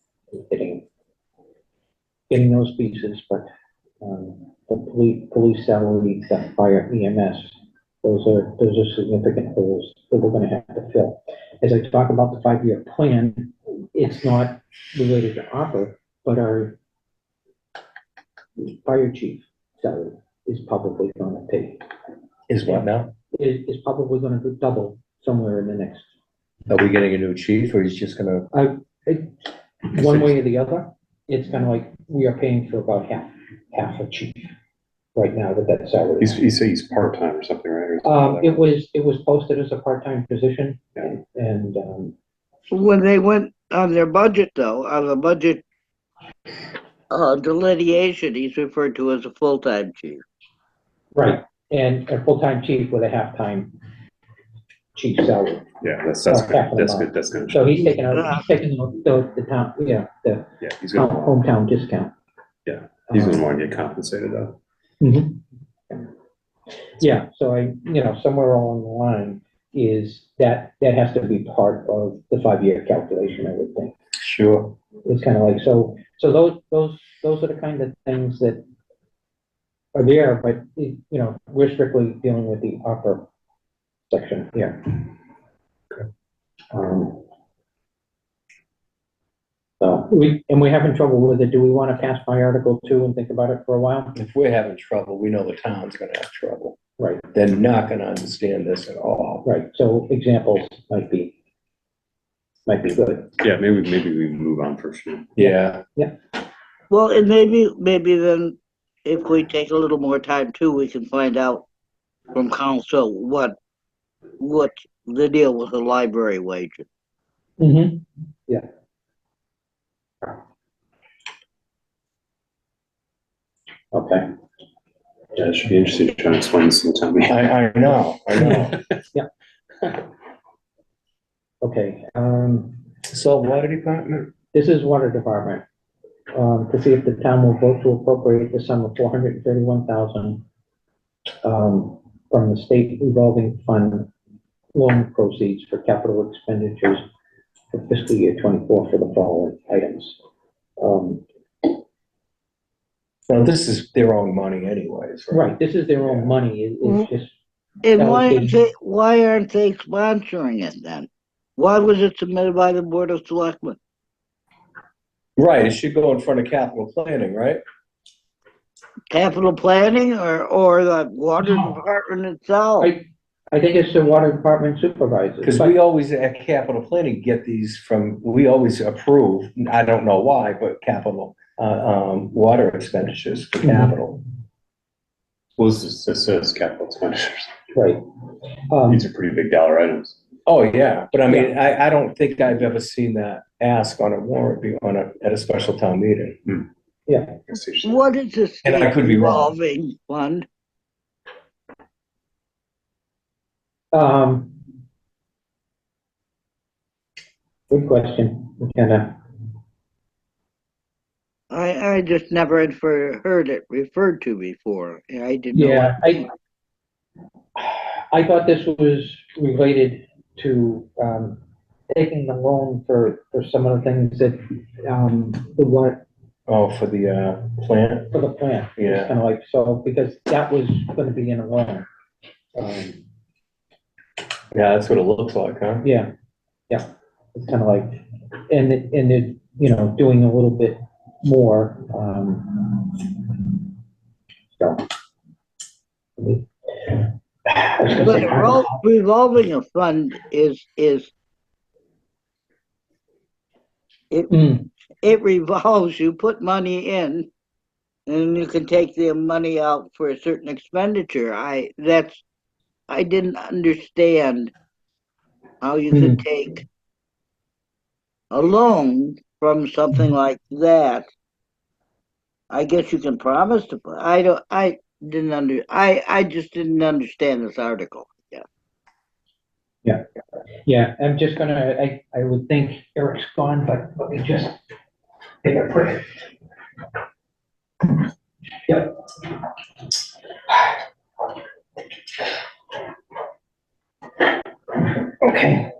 getting those pieces, but, the police salary, the fire EMS, those are significant holes that we're gonna have to fill. As I talk about the 5-year plan, it's not related to ARPA, but our fire chief salary is probably gonna pay, is what now? is probably gonna double somewhere in the next, Are we getting a new chief, or he's just gonna, one way or the other. It's kind of like we are paying for about half a chief right now with that salary. he's part-time or something, right? Or It was posted as a part-time position, and, When they went on their budget, though, on the budget delineation, he's referred to as a full-time chief. right, and a full-time chief with a half-time chief salary. Yeah, that's good, that's good. So he's taking the town, the Yeah, he's gonna, hometown discount. he's gonna want to get compensated though. Mhm. Yeah, so somewhere along the line is that has to be part of the 5-year calculation, I would think. sure, It's kind of like, so those are the kind of things that are there, but, we're strictly dealing with the upper section here. So we're having trouble with it. Do we want to pass by Article 2 and think about it for a while? if we're having trouble, we know the town's gonna have trouble. Right, They're not gonna understand this at all. right. So examples might be, might be good. Yeah, maybe we move on first. Yeah, Well, and maybe then if we take a little more time too, we can find out from council what the deal with the library wages. Mm-hmm. Okay. Yeah, it should be interesting to try and explain this to me. I know. Okay, So water department, this is water department. To see if the town will vote to appropriate the sum of $431,000 from the state revolving fund loan proceeds for capital expenditures for fiscal year 24 for the following items. now this is their own money anyways, right? Right, this is their own money. It's just, And Allocation. why aren't they sponsoring it then? Why was it submitted by the Board of Selectmen? Right, it should go in front of capital planning, right? Capital planning or the water department itself? I think it's the water department supervisors. Because but- we always, at capital planning, get these from, we always approve, I don't know why, but capital, water expenditures for capital. Well, this says capital expenditures. Right. These are pretty big dollar items. Oh, yeah, but I mean, I don't think I've ever seen that ask on a warrant, at a special town meeting. Yeah, I see what you're saying. What is this And I could be wrong. revolving fund? good question, McKenna. I just never had heard it referred to before. I didn't know. Yeah, I thought this was related to, taking the loan for some of the things that, the what, Oh, for the, plant? for the plant. Yeah. Kind of like, so, because that was gonna be in a loan. Yeah, that's what it looks like, huh? Yeah, it's kind of like, and it, you know, doing a little bit more, so. I was gonna But say, revolving a fund is Mm, it revolves. You put money in, and you can take the money out for a certain expenditure. I didn't understand how you could take a loan from something like that. I guess you can promise to put. I just didn't understand this article. Yeah. yeah, I'm just gonna, I would think Eric's gone, but let me just take a quick. Yep. Okay.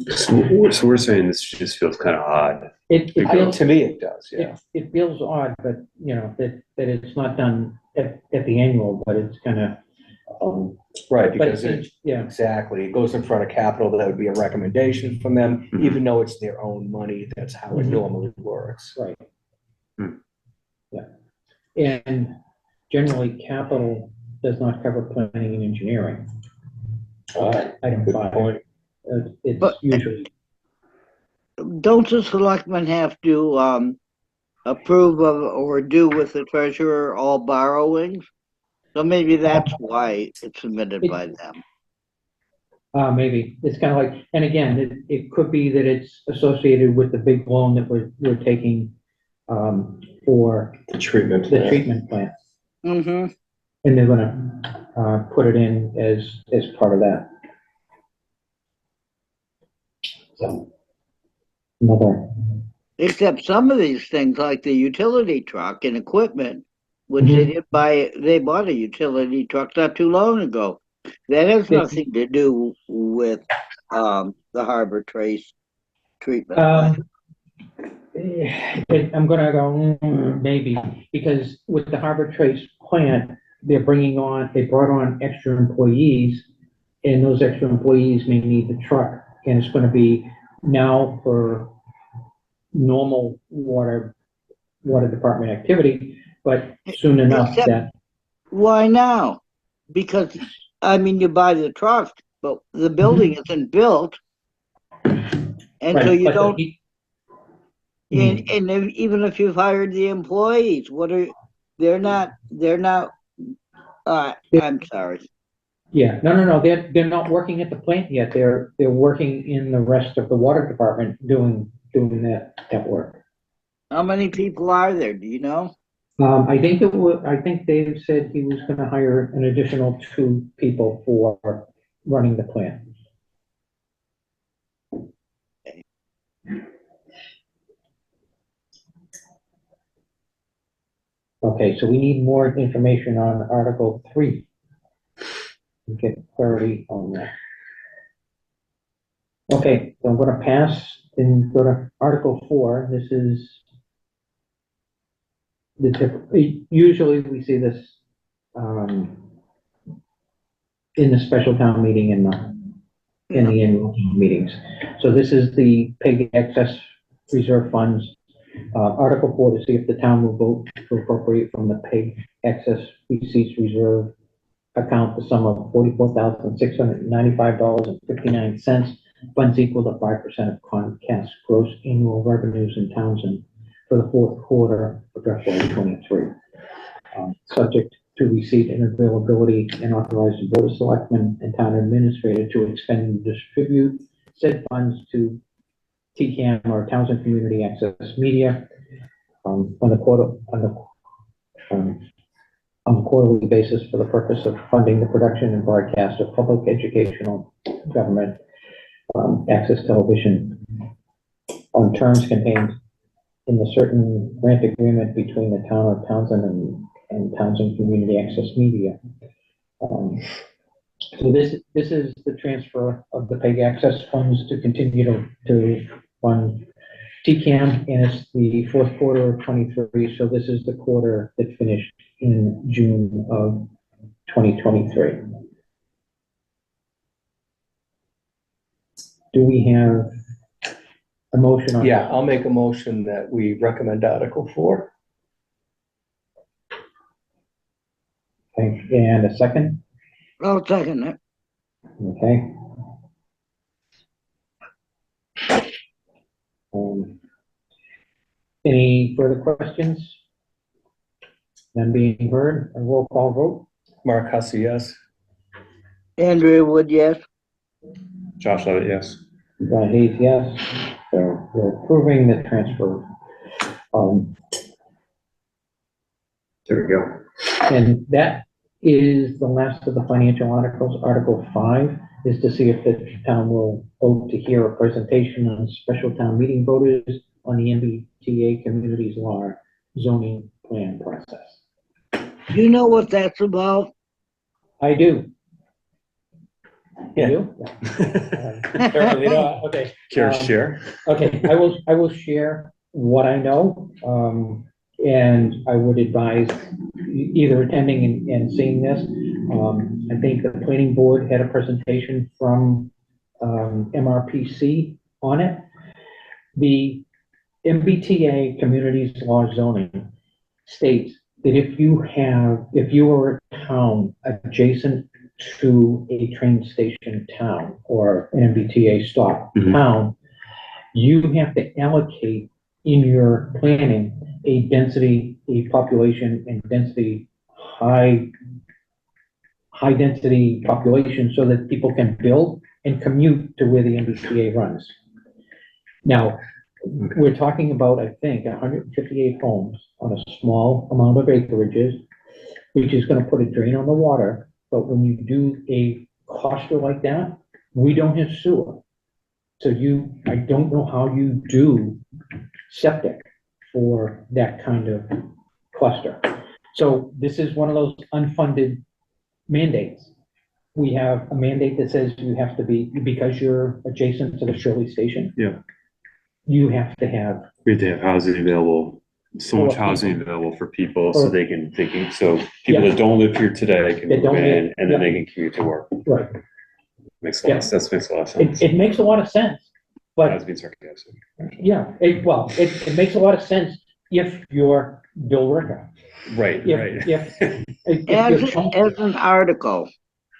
So we're saying this just feels kind of odd. It feels, To me, it does, yeah. it feels odd, but, you know, that it's not done at the annual, but it's gonna, Right, but because it's, it, yeah, exactly, it goes in front of capital, that would be a recommendation from them, Mhm. even though it's their own money, that's how it Mhm. normally works. right. Hmm. Yeah, and generally, capital does not cover planning and engineering. Item Good 5. point. It's But- usually, Don't the selectmen have to approve of or do with the treasurer all borrowings? So maybe that's why it's submitted by them. maybe, it's kind of like, and again, it could be that it's associated with the big loan that we're taking, for The treatment. the treatment plant, Mm-hmm. and they're gonna, put it in as part of that. So, another, Except some of these things, like the utility truck and equipment, which Mhm. they did buy, they bought a utility truck not too long ago. That has Yeah. nothing to do with the Harbor Trace treatment. plant. I'm gonna go, maybe, because with the Harbor Trace plant, they brought on extra employees, and those extra employees may need the truck, and it's gonna be now for normal water department activity, but soon enough Except- that, Why now? Because, I mean, you buy the truck, but the building isn't built. And so Right, you but don't, he- and even if you've hired the employees, they're not, I'm sorry. Yeah, no, they're not working at the plant yet. They're working in the rest of the water department doing that work. How many people are there? Do you know? I think Dave said he was gonna hire an additional 2 people for running the plant. Okay, so we need more information on Article 3. Get clarity on that. Okay, so I'm gonna pass and go to Article 4. This is usually we see this, in the special town meeting in the annual meetings. So this is the PEG excess reserve funds. Article 4, to see if the town will vote to appropriate from the PEG excess receipts reserve account the sum of $44,695.59, funds equal to 5% of Comcast gross annual revenues in Townsend for the fourth quarter of FY '23. Subject to receipt and availability, and authorize the Board of Selectmen and Town Administrator to expend and distribute said funds to TCAM or Townsend Community Access Media on a quarterly basis for the purpose of funding the production and broadcast of public educational government access television on terms contained in the certain grant agreement between the town of Townsend and Townsend Community Access Media. So this is the transfer of the PEG access funds to continue to fund TCAM, and it's the fourth quarter of '23, so this is the quarter that finished in June of 2023. Do we have a motion on? Yeah, I'll make a motion that we recommend Article 4. Okay, and a second? I'll second it. Okay. Any further questions? None being heard, a roll call vote? Mark Hussey, yes. Andrea Wood, yes. Josh Levitt, yes. Brian Hayes, yes. So we're approving the transfer. There we go. And that is the last of the financial articles. Article 5 is to see if the town will vote to hear a presentation on special town meeting voters on the MBTA Communities Law zoning plan process. Do you know what that's about? I do. Yeah. You? Apparently not. Okay. Care to share? Okay, I will share what I know, and I would advise either attending and seeing this. I think the planning board had a presentation from MRPC on it. The MBTA Communities Law zoning states that if you are a town adjacent to a train station town or an MBTA stop town, you have to allocate in your planning a population and density, high density population so that people can build and commute to where the MBTA runs. Now, we're talking about, I think, 158 homes on a small amount of acreages, which is gonna put a drain on the water. But when you do a cluster like that, we don't have sewer. So I don't know how you do septic for that kind of cluster. So this is one of those unfunded mandates. We have a mandate that says you have to be, because you're adjacent to the Shirley station. Yeah. You have to have. We have to have housing available, so much For housing people. available for people, so For- they can, so people Yeah. that don't live here today can That move don't in, live- and then yeah. they can commute to work. Right. Makes a lot of sense, makes a lot of sense. It makes a lot of sense, I but was being sarcastic. yeah, it makes a lot of sense if you're Bill Ricker. Right, If- right. if- if As, you're as an article,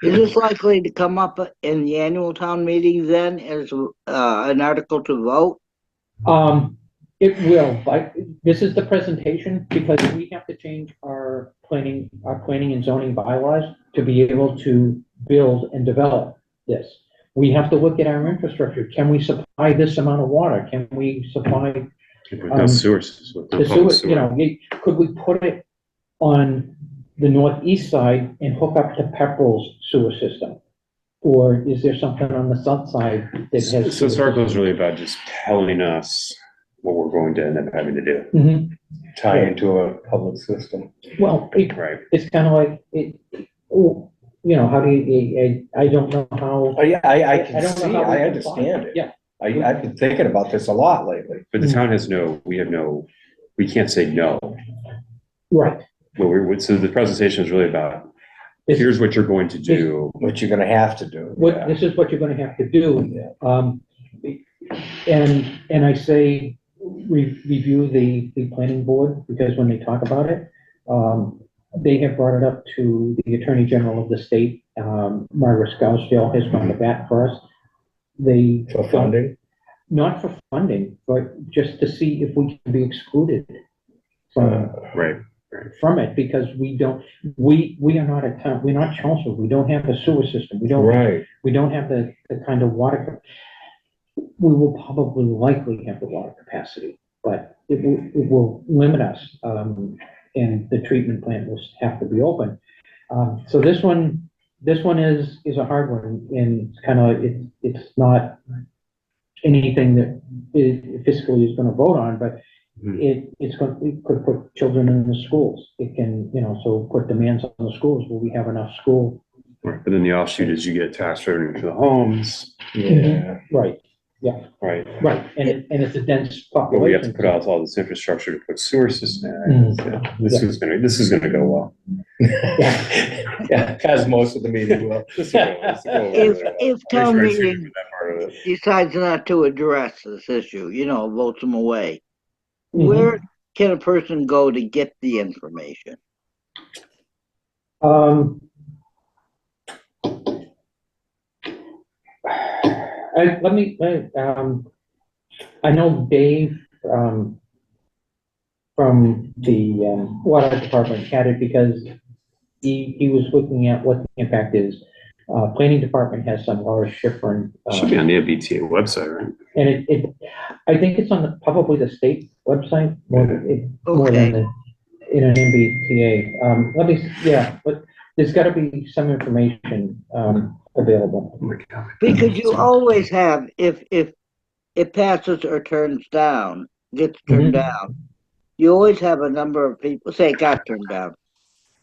Is this likely to come up in the annual town meeting then as an article to vote? It will, but this is the presentation because we have to change our planning and zoning bylaws to be able to build and develop this. We have to look at our infrastructure. Can we supply this amount of water? Can we supply With no sewers. With no the public sewer, you know, could we put it on the northeast side and hook up to Pepperell's sewer system? Or is there something on the south side that has? So this article is really about just telling us what we're going to end up having to do. Mhm. Tie into a public system. Well, Right. it's kind of like, you know, how do you, I don't know how. Oh, yeah, I I can don't know see, how we I can understand it. Yeah. I've been thinking about this a lot lately. But the town has we can't say no. Right. So the presentation is really about, This- here's what you're going to do. What you're gonna have to do. What, this is what you're gonna have to do. Yeah. And I say, review the planning board, because when they talk about it, they have brought it up to the Attorney General of the state. Margaret Scousdale has gone to bat for us. They. For funding? Not for funding, but just to see if we can be excluded from, Right. from it, because we are not a town, we're not Chelmsford, we don't have a sewer system, we don't have the kind of water. We will probably likely have the water capacity, but it will limit us, and the treatment plant will have to be open. So this one is a hard one, and it's kind of, it's not anything that fiscally is gonna vote on, but it could put children in the schools. It can, you know, so put demands on the schools. Will we have enough school? Right. But then the offshoot is you get tax revenue for the homes, Yeah. Right, right? right, and it's a dense But we have to population. put out all this infrastructure to put sewer system Mm. in. Yeah, This is gonna go well. Yeah, as most of the meeting will. This will go really well. If I'm town sure I meeting figured that part of it. decides not to address this issue, you know, votes them away, Mhm. where can a person go to get the information? I know Dave, from the, water department had it because he was looking at what the impact is. Planning department has some Laura Schifrin, Should be on the BTA website, right? and I think it's on probably the state website, more than the, in an MBTA. But there's gotta be some information, available. Oh my God. Because you always have, if it passes or turns down, gets turned down, you always have a number of people, say it got turned down,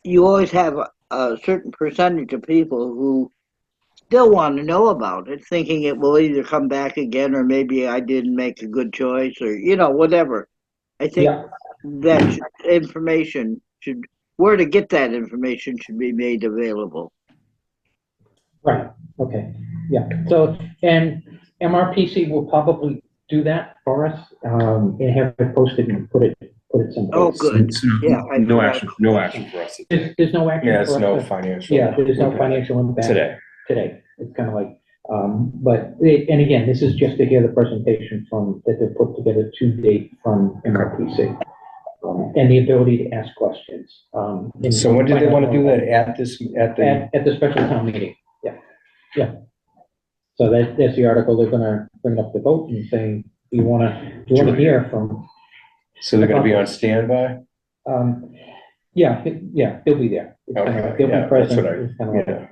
you always have a certain percentage of people who still want to know about it, thinking it will either come back again or maybe I didn't make a good choice or, you know, whatever. I think Yeah. that information should, where to get that information should be made available. Right, okay, yeah, so, and MRPC will probably do that for us, and have it posted and put it someplace. Oh, good. So Yeah, I no forgot. action for us There's no action. Yeah, it's for no us to- financial. Yeah, there's no financial impact. today. It's kind of like, but, and again, this is just to hear the presentation that they put together to date from MRPC. And the ability to ask questions. So when did they want to do that? At the? At the special town meeting, yeah. So that's the article, they're gonna bring up the vote and say, do you wanna hear from, So they're gonna be on standby? yeah, they'll be there. It's kind of Okay, like they'll yeah, be present. that's what It's kind of like,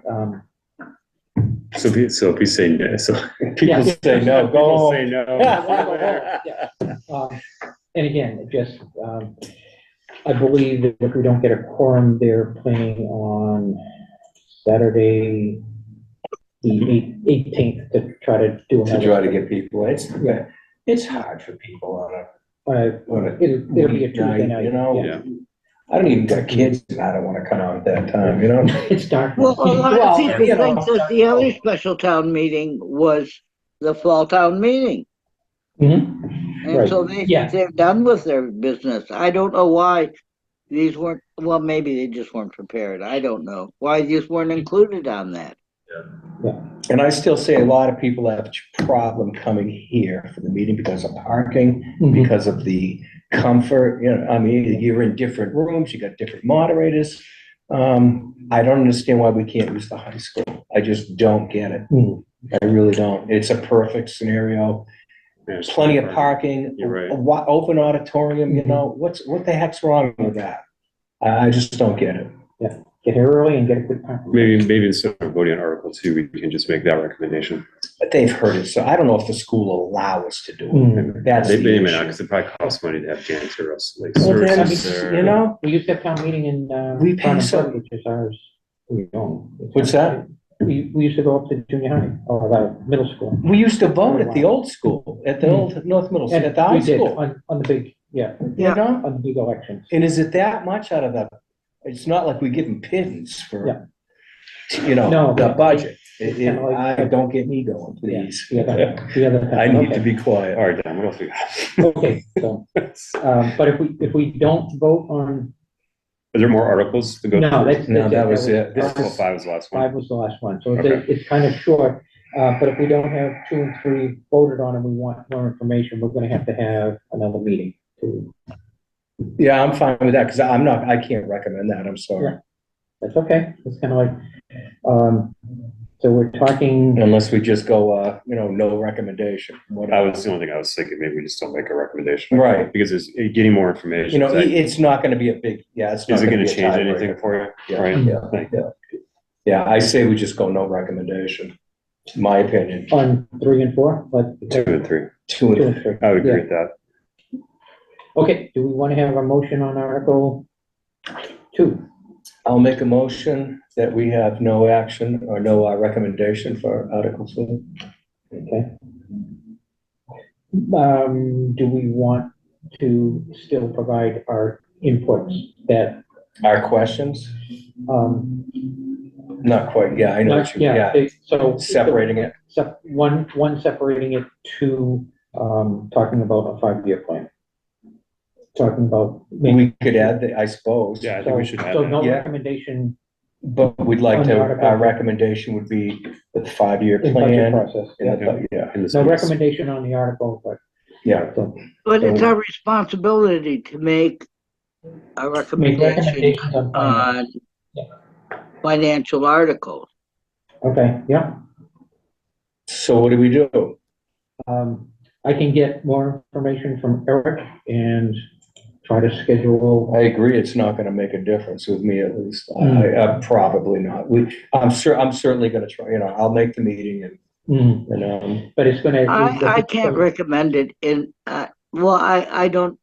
So if we say no, so. People say no, go Say home. no. And again, it just, I believe that if we don't get a quorum, they're planning on Saturday, the 18th, to try to do To another. try to get people, Yeah. it's hard for people on It'll a be a Tuesday weeknight, night. you know? Yeah. I don't even got kids and I don't wanna come out at that time, you know? It's dark. Well, a lot Well, of people you know, think that the other special town meeting was the fall town meeting. Mhm. And Right. so they Yeah. think they're done with their business. I don't know why these weren't, well, maybe they just weren't prepared. I don't know. Why these weren't included on that? And I still say a lot of people have a problem coming here for the meeting because of parking, because of the comfort, you know, I mean, you're in different rooms, you got different moderators. I don't understand why we can't use the high school. I just don't get it. I really don't. It's a perfect scenario. There's Plenty of parking, You're right. open auditorium, you know, what the heck's wrong with that? I just don't get it. Get here early and get a good time. Maybe instead of voting on Article 2, we can just make that recommendation. But they've heard it, so I don't know if the school will allow us to do it. That's They the may not, issue. because it probably costs money to have janitorial, like Well, then, services there. you know, We used to have town meeting in, We pay Farnham some- Brook, which is ours. We don't. What's that? We used to go up to junior high or the middle school. We used to vote at the old school, at the old North Middle, School, at the high We did school, on the big, you know? on the big elections. And is it that much out of the, it's not like we give them pittance for, you know, No, the but budget. kinda like- I don't get me going, please. The other. I need to okay. be quiet. All right, Dan, what else we got? Okay, so, but if we don't vote on, Are there more articles to go? no, through? that's. No, that was it. Article 5 was the last one. 5 was the last one, so Okay. it's kind of short, but if we don't have 2 and 3 voted on and we want more information, we're gonna have to have another meeting to, Yeah, I'm fine with that, because I can't recommend that, I'm sorry. that's okay, it's kind of like, so we're talking, Unless we just go, you know, no recommendation, That whatever. was the only thing I was thinking, maybe we just don't make a recommendation. Right. Because it's getting more information. You know, Is that- it's not gonna be a big, it's not Is it gonna gonna be a change tiebreaker. anything for you? Yeah, Right? yeah. Yeah, I say we just go no recommendation, my opinion. on 3 and 4, but. 2 and 3. 2 2 and and 3. I would agree Yeah. with that. Okay, do we want to have a motion on Article 2? I'll make a motion that we have no action or no recommendation for Article 2. Okay. Do we want to still provide our inputs that, Our questions? Not quite, yeah, I know what you, yeah, so. separating it. One separating it to, talking about a 5-year plan. Talking about. We could add the, I suppose. Yeah, I think we should have So that. no Yeah. recommendation But we'd like On the to, article. our recommendation would be the 5-year in budget plan. process. and Yeah. the- Yeah, In this No case. recommendation on the article, but. yeah. So But it's our responsibility to make a make recommendation recommendations on finance. on financial articles. Okay, yeah. So what do we do? I can get more information from Eric and try to schedule. I agree, it's not gonna make a difference with me at least. Probably not. I'm certainly gonna try, you know, I'll make the meeting and, But it's gonna. I can't recommend it in, well, I don't.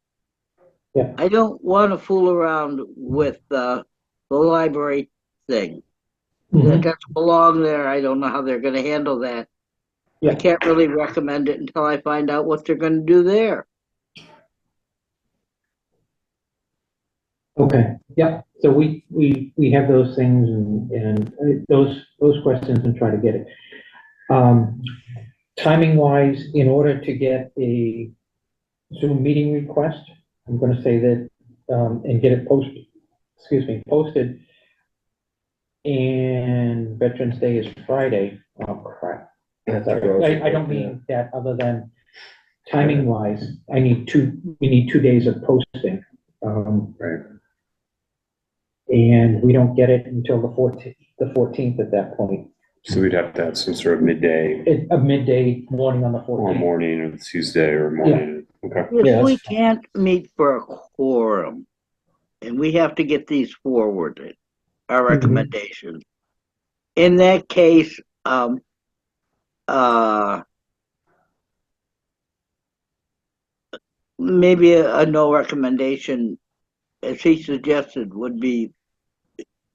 Yeah. I don't want to fool around with the library thing. That doesn't belong there. I don't know how they're gonna handle that. I Yeah. can't really recommend it until I find out what they're gonna do there. Okay, yeah, so we have those things and those questions and try to get it. Timing wise, in order to get a Zoom meeting request, I'm gonna say that, and get it posted. And Veterans Day is Friday. Oh crap. I don't mean that, other than timing wise, we need 2 days of posting. Right. And we don't get it until the 14th at that point. So we'd have to have some sort of midday A midday morning on the or 14th. morning or Tuesday or morning. Okay. Yeah, If we that's fine. can't meet for a quorum, and we have to get these forwarded, our recommendations. In that case, maybe a no recommendation, as he suggested, would be,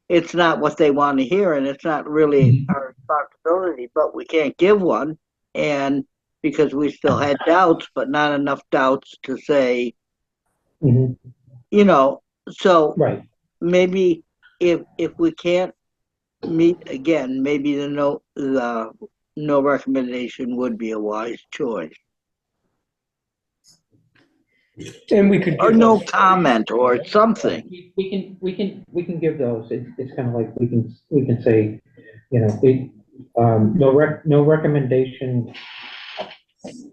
it's not what they want to hear, and it's not really our responsibility, but we can't give one, and because we still had doubts, but not enough doubts to say, Mhm. you know, so Right, maybe if we can't meet again, maybe the no recommendation would be a wise choice. And we could or give no those- comment or something. We can give those. It's kind of like we can say, you know, no recommendation,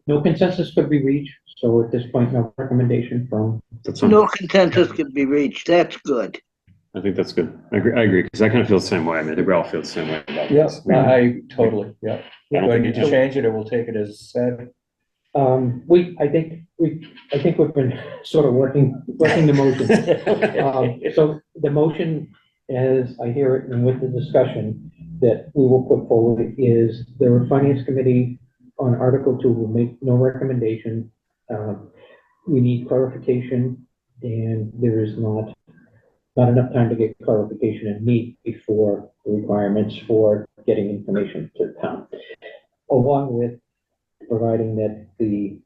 no consensus could be reached. So at this point, no recommendation from, That's No consensus can be reached. That's good. I think that's good. I agree, because I kind of feel the same way. I mean, I think we all feel the same way about Yeah, this. I totally, yeah. I don't Do I think need to it- change it or we'll take it as said? I think we've been sort of working the motion. So the motion, as I hear it and with the discussion that we will put forward, is the Finance Committee on Article 2 will make no recommendation. We need clarification, and there is not enough time to get clarification and meet before the requirements for getting information to the town. Along with providing that the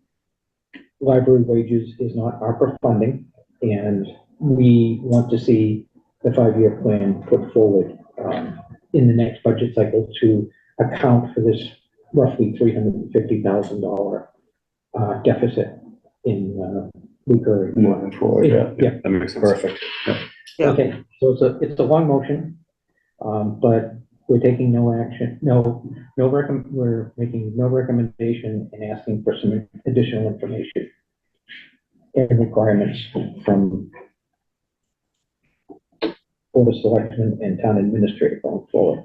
library wages is not ARPA funding, and we want to see the 5-year plan put forward in the next budget cycle to account for this roughly $350,000 deficit in recurring. Moving forward, yeah. Yeah, That makes sense. Perfect. Yeah. okay, so it's a long motion, but we're taking no action, we're making no recommendation and asking for some additional information and requirements from Board of Selectmen and Town Administrator going forward.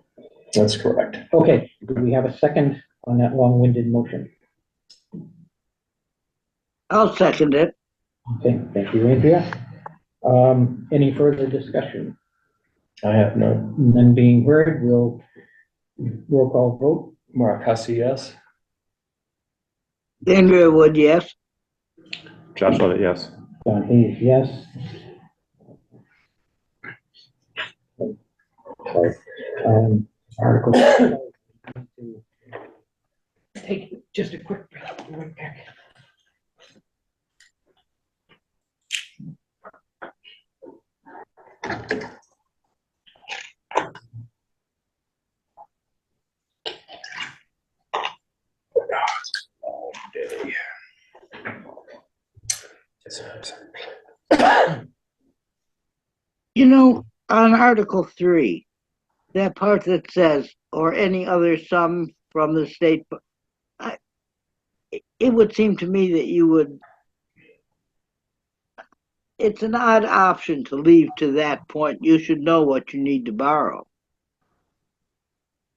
That's correct. Okay, do we have a second on that long-winded motion? I'll second it. Okay, thank you, Andrea. Any further discussion? I have none. None being heard, we'll roll call vote. Mark Hussey, yes? Andrea Wood, yes. Josh Levitt, yes. Don Hayes, yes. Sorry. Article. Take just a quick breath. Be right back. You know, on Article 3, that part that says, or any other sum from the state, it would seem to me that you would, it's an odd option to leave to that point. You should know what you need to borrow.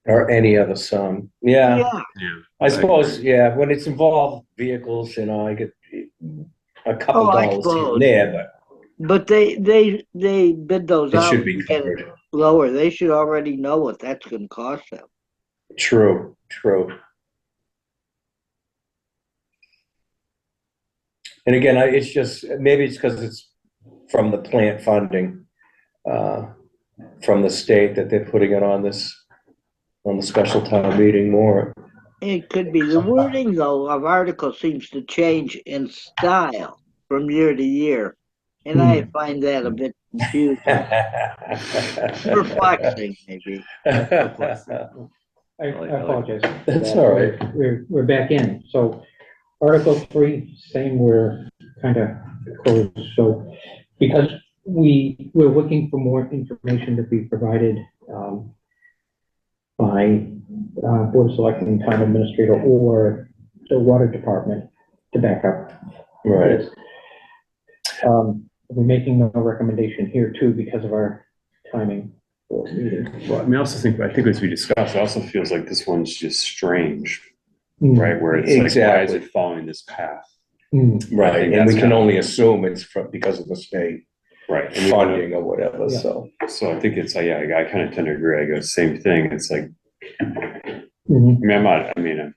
Or any other sum. Yeah, Yeah, Yeah. I suppose, yeah, when it's involved vehicles, you know, I get a couple Oh, I dollars here suppose. and there, but they bid those but it out should be and get it covered. lower. They should already know what that's gonna cost them. True, true. And again, it's just, maybe it's because it's from the plant funding, from the state that they're putting it on this, on the special town meeting warrant. It could be. The wording, though, of article seems to change in style from year to year. And I find that a bit confusing. Perplexing, maybe. I apologize. That's all right. We're back in. So Article 3, same, we're kind of closed. So because we're looking for more information to be provided by Board of Selectmen, Town Administrator, or the Water Department to back up. Right. this. We're making no recommendation here too because of our timing for the meeting. Well, I mean, I also think, as we discussed, it also feels like this one's just strange, Mm, right? Where it's like, why is Exactly. it following this path? mm, I Right, think and we that's can kind of- only assume it's because of the state Right. And we kind funding or whatever, Yeah. so. so I think it's like, yeah, I kind of tend to agree. I go, same thing. It's like, mhm. I'm not,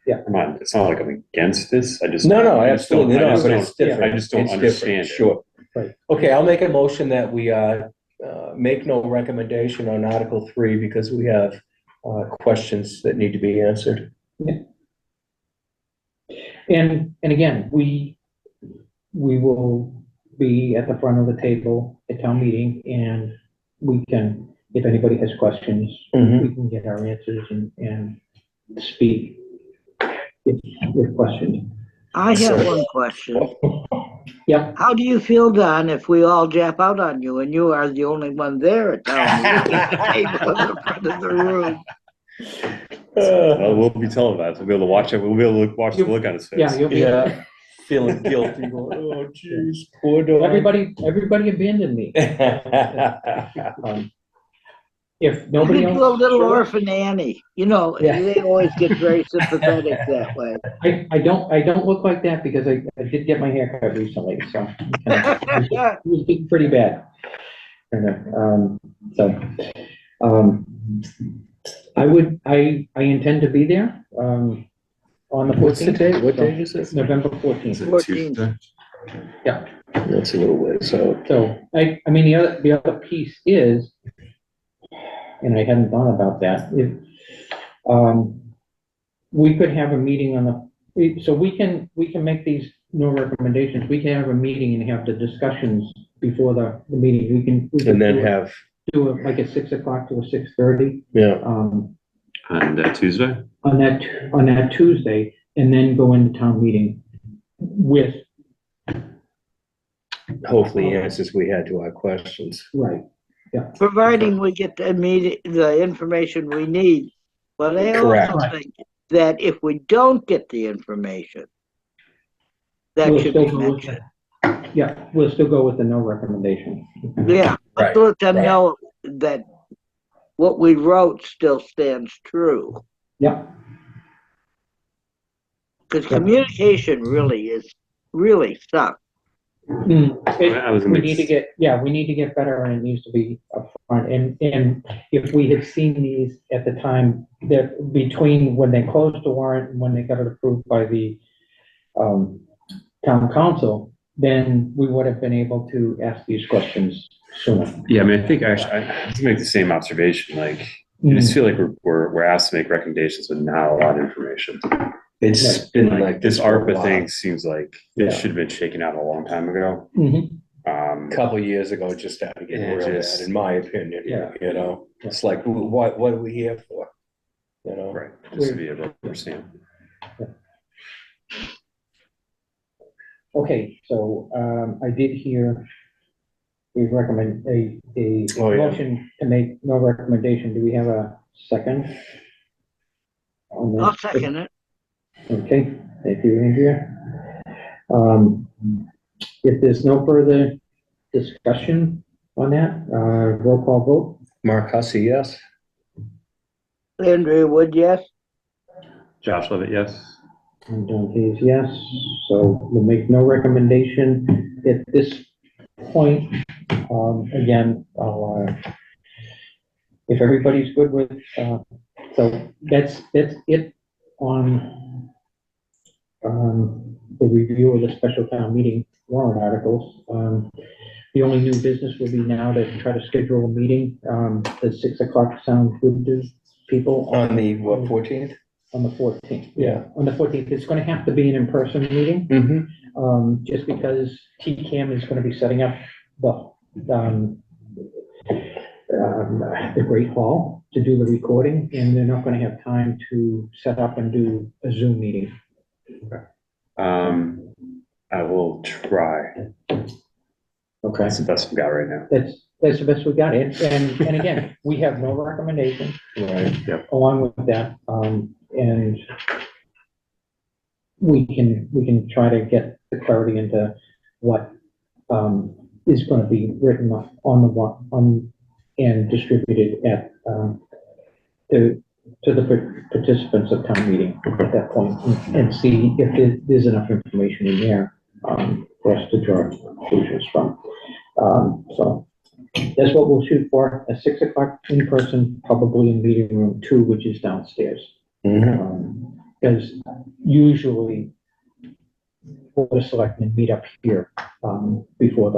Yeah. it's not like I'm against this. I just. No, no, I just don't- absolutely I not, just but don't- it's different. I just don't It's different, understand it. Sure. Right. Okay, I'll make a motion that we make no recommendation on Article 3 because we have questions that need to be answered. And again, we will be at the front of the table at town meeting, and we can, if anybody has questions, Mhm. we can get our answers and speak if questioned. I have one question. Yeah, How do you feel, Don, if we all jap out on you and you are the only one there at town meeting at the table in the front of the room? Well, we'll be televised. We'll be able to watch it. We'll be able to watch the look on his face. yeah, you'll be, Yeah, feeling guilty, going, oh geez, poor dog. everybody abandoned me. Um, If You nobody could do a else. little shows- orphan Annie. You know, Yeah. they always get very sympathetic that way. I don't look like that because I did get my hair cut recently, so it was getting pretty bad. I intend to be there, on the What's the 14th. date? What date is it? November Is 14th. it 14. Tuesday? That's a little ways out. So, I mean, the other piece is, and I hadn't thought about that, if, we could have a meeting so we can make these no recommendations, we can have a meeting and have the discussions before the meeting, we can And then do it like at 6 o'clock to 6:30, yeah, On that Tuesday? on that Tuesday, and then go into town meeting with, hopefully answers we had to our questions. right, Providing we get the information we need. But I Correct. also think that if we don't get the information, that We'll should still be go with mentioned. yeah, we'll still go with the no recommendation. Yeah, Right. let them know that what we wrote still stands true. Yeah, Because Yeah. communication really sucks. I was We need to get better, and it needs to be upfront, and if we had seen these at the time, that between when they closed the warrant and when they got it approved by the town council, then we would have been able to ask these questions sooner. Yeah, I mean, I think actually, I have to make the same observation, like, I just feel like we're asked to make recommendations with not a lot of information. It's been like This for a ARPA while. thing seems like Yeah. it should have been shaken out a long time ago. Mhm. A couple of years ago, it just started getting Yeah, real just- bad, in my opinion, Yeah. you know? It's like, what are we here for? You know? Right, just to be a rubber stamp. Okay, so, I did hear we recommend a Oh, yeah. motion to make no recommendation. Do we have a second? on that? I'll second it. Okay, thank you, Andrea. If there's no further discussion on that, roll call vote. Mark Hussey, yes? Andrea Wood, yes? Josh Levitt, yes? And Don Hayes, yes. So we'll make no recommendation at this point. Again, I'll, if everybody's good with, so that's it on, the review of the special town meeting warrant articles. The only new business will be now to try to schedule a meeting. Does 6 o'clock sound good to people? On the, what, 14th? On the 14th. Yeah. On the 14th, it's gonna have to be an in-person meeting, Mm-hmm. just because TCAM is gonna be setting up the Great Hall to do the recording, and they're not gonna have time to set up and do a Zoom meeting. I will try. Okay. That's the best we got right now. That's the best we got, and again, we have no recommendation Right. along with that, and we can try to get the clarity into what, is gonna be written on and distributed at, to the participants of town meeting at that point, and see if there's enough information in there, for us to draw conclusions from. So that's what we'll shoot for, at 6 o'clock in person, probably in meeting room 2, which is downstairs. Mm-hmm. Because usually Board of Selectmen meet up here, before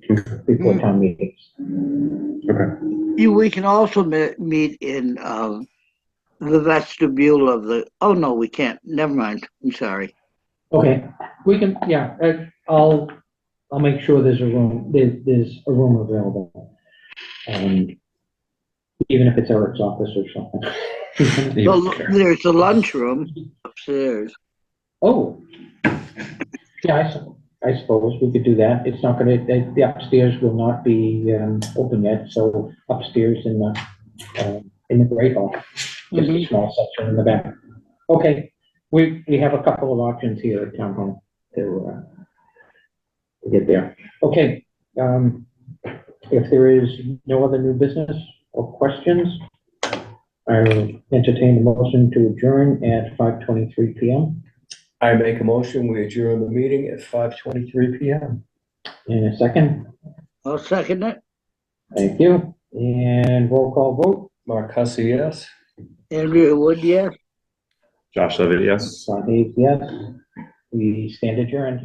town meetings. Okay. We can also meet in the vestibule of the, oh no, we can't, never mind, I'm sorry. Okay, we can, yeah, I'll make sure there's a room available. Even if it's Eric's office or something. There's a lunchroom upstairs. Oh. Yeah, I suppose we could do that. It's not gonna, the upstairs will not be, open yet, so upstairs in the Great Hall, just a Mhm. small section in the back. Okay, we have a couple of options here at Town Hall to get there. Okay, if there is no other new business or questions, I will entertain a motion to adjourn at 5:23 PM. I make a motion, we adjourn the meeting at 5:23 PM. In a second, I'll second it. thank you, and roll call vote, Mark Hussey, yes? Andrea Wood, yes. Josh Levitt, yes. Sean Hayes, yes. We stand adjourned.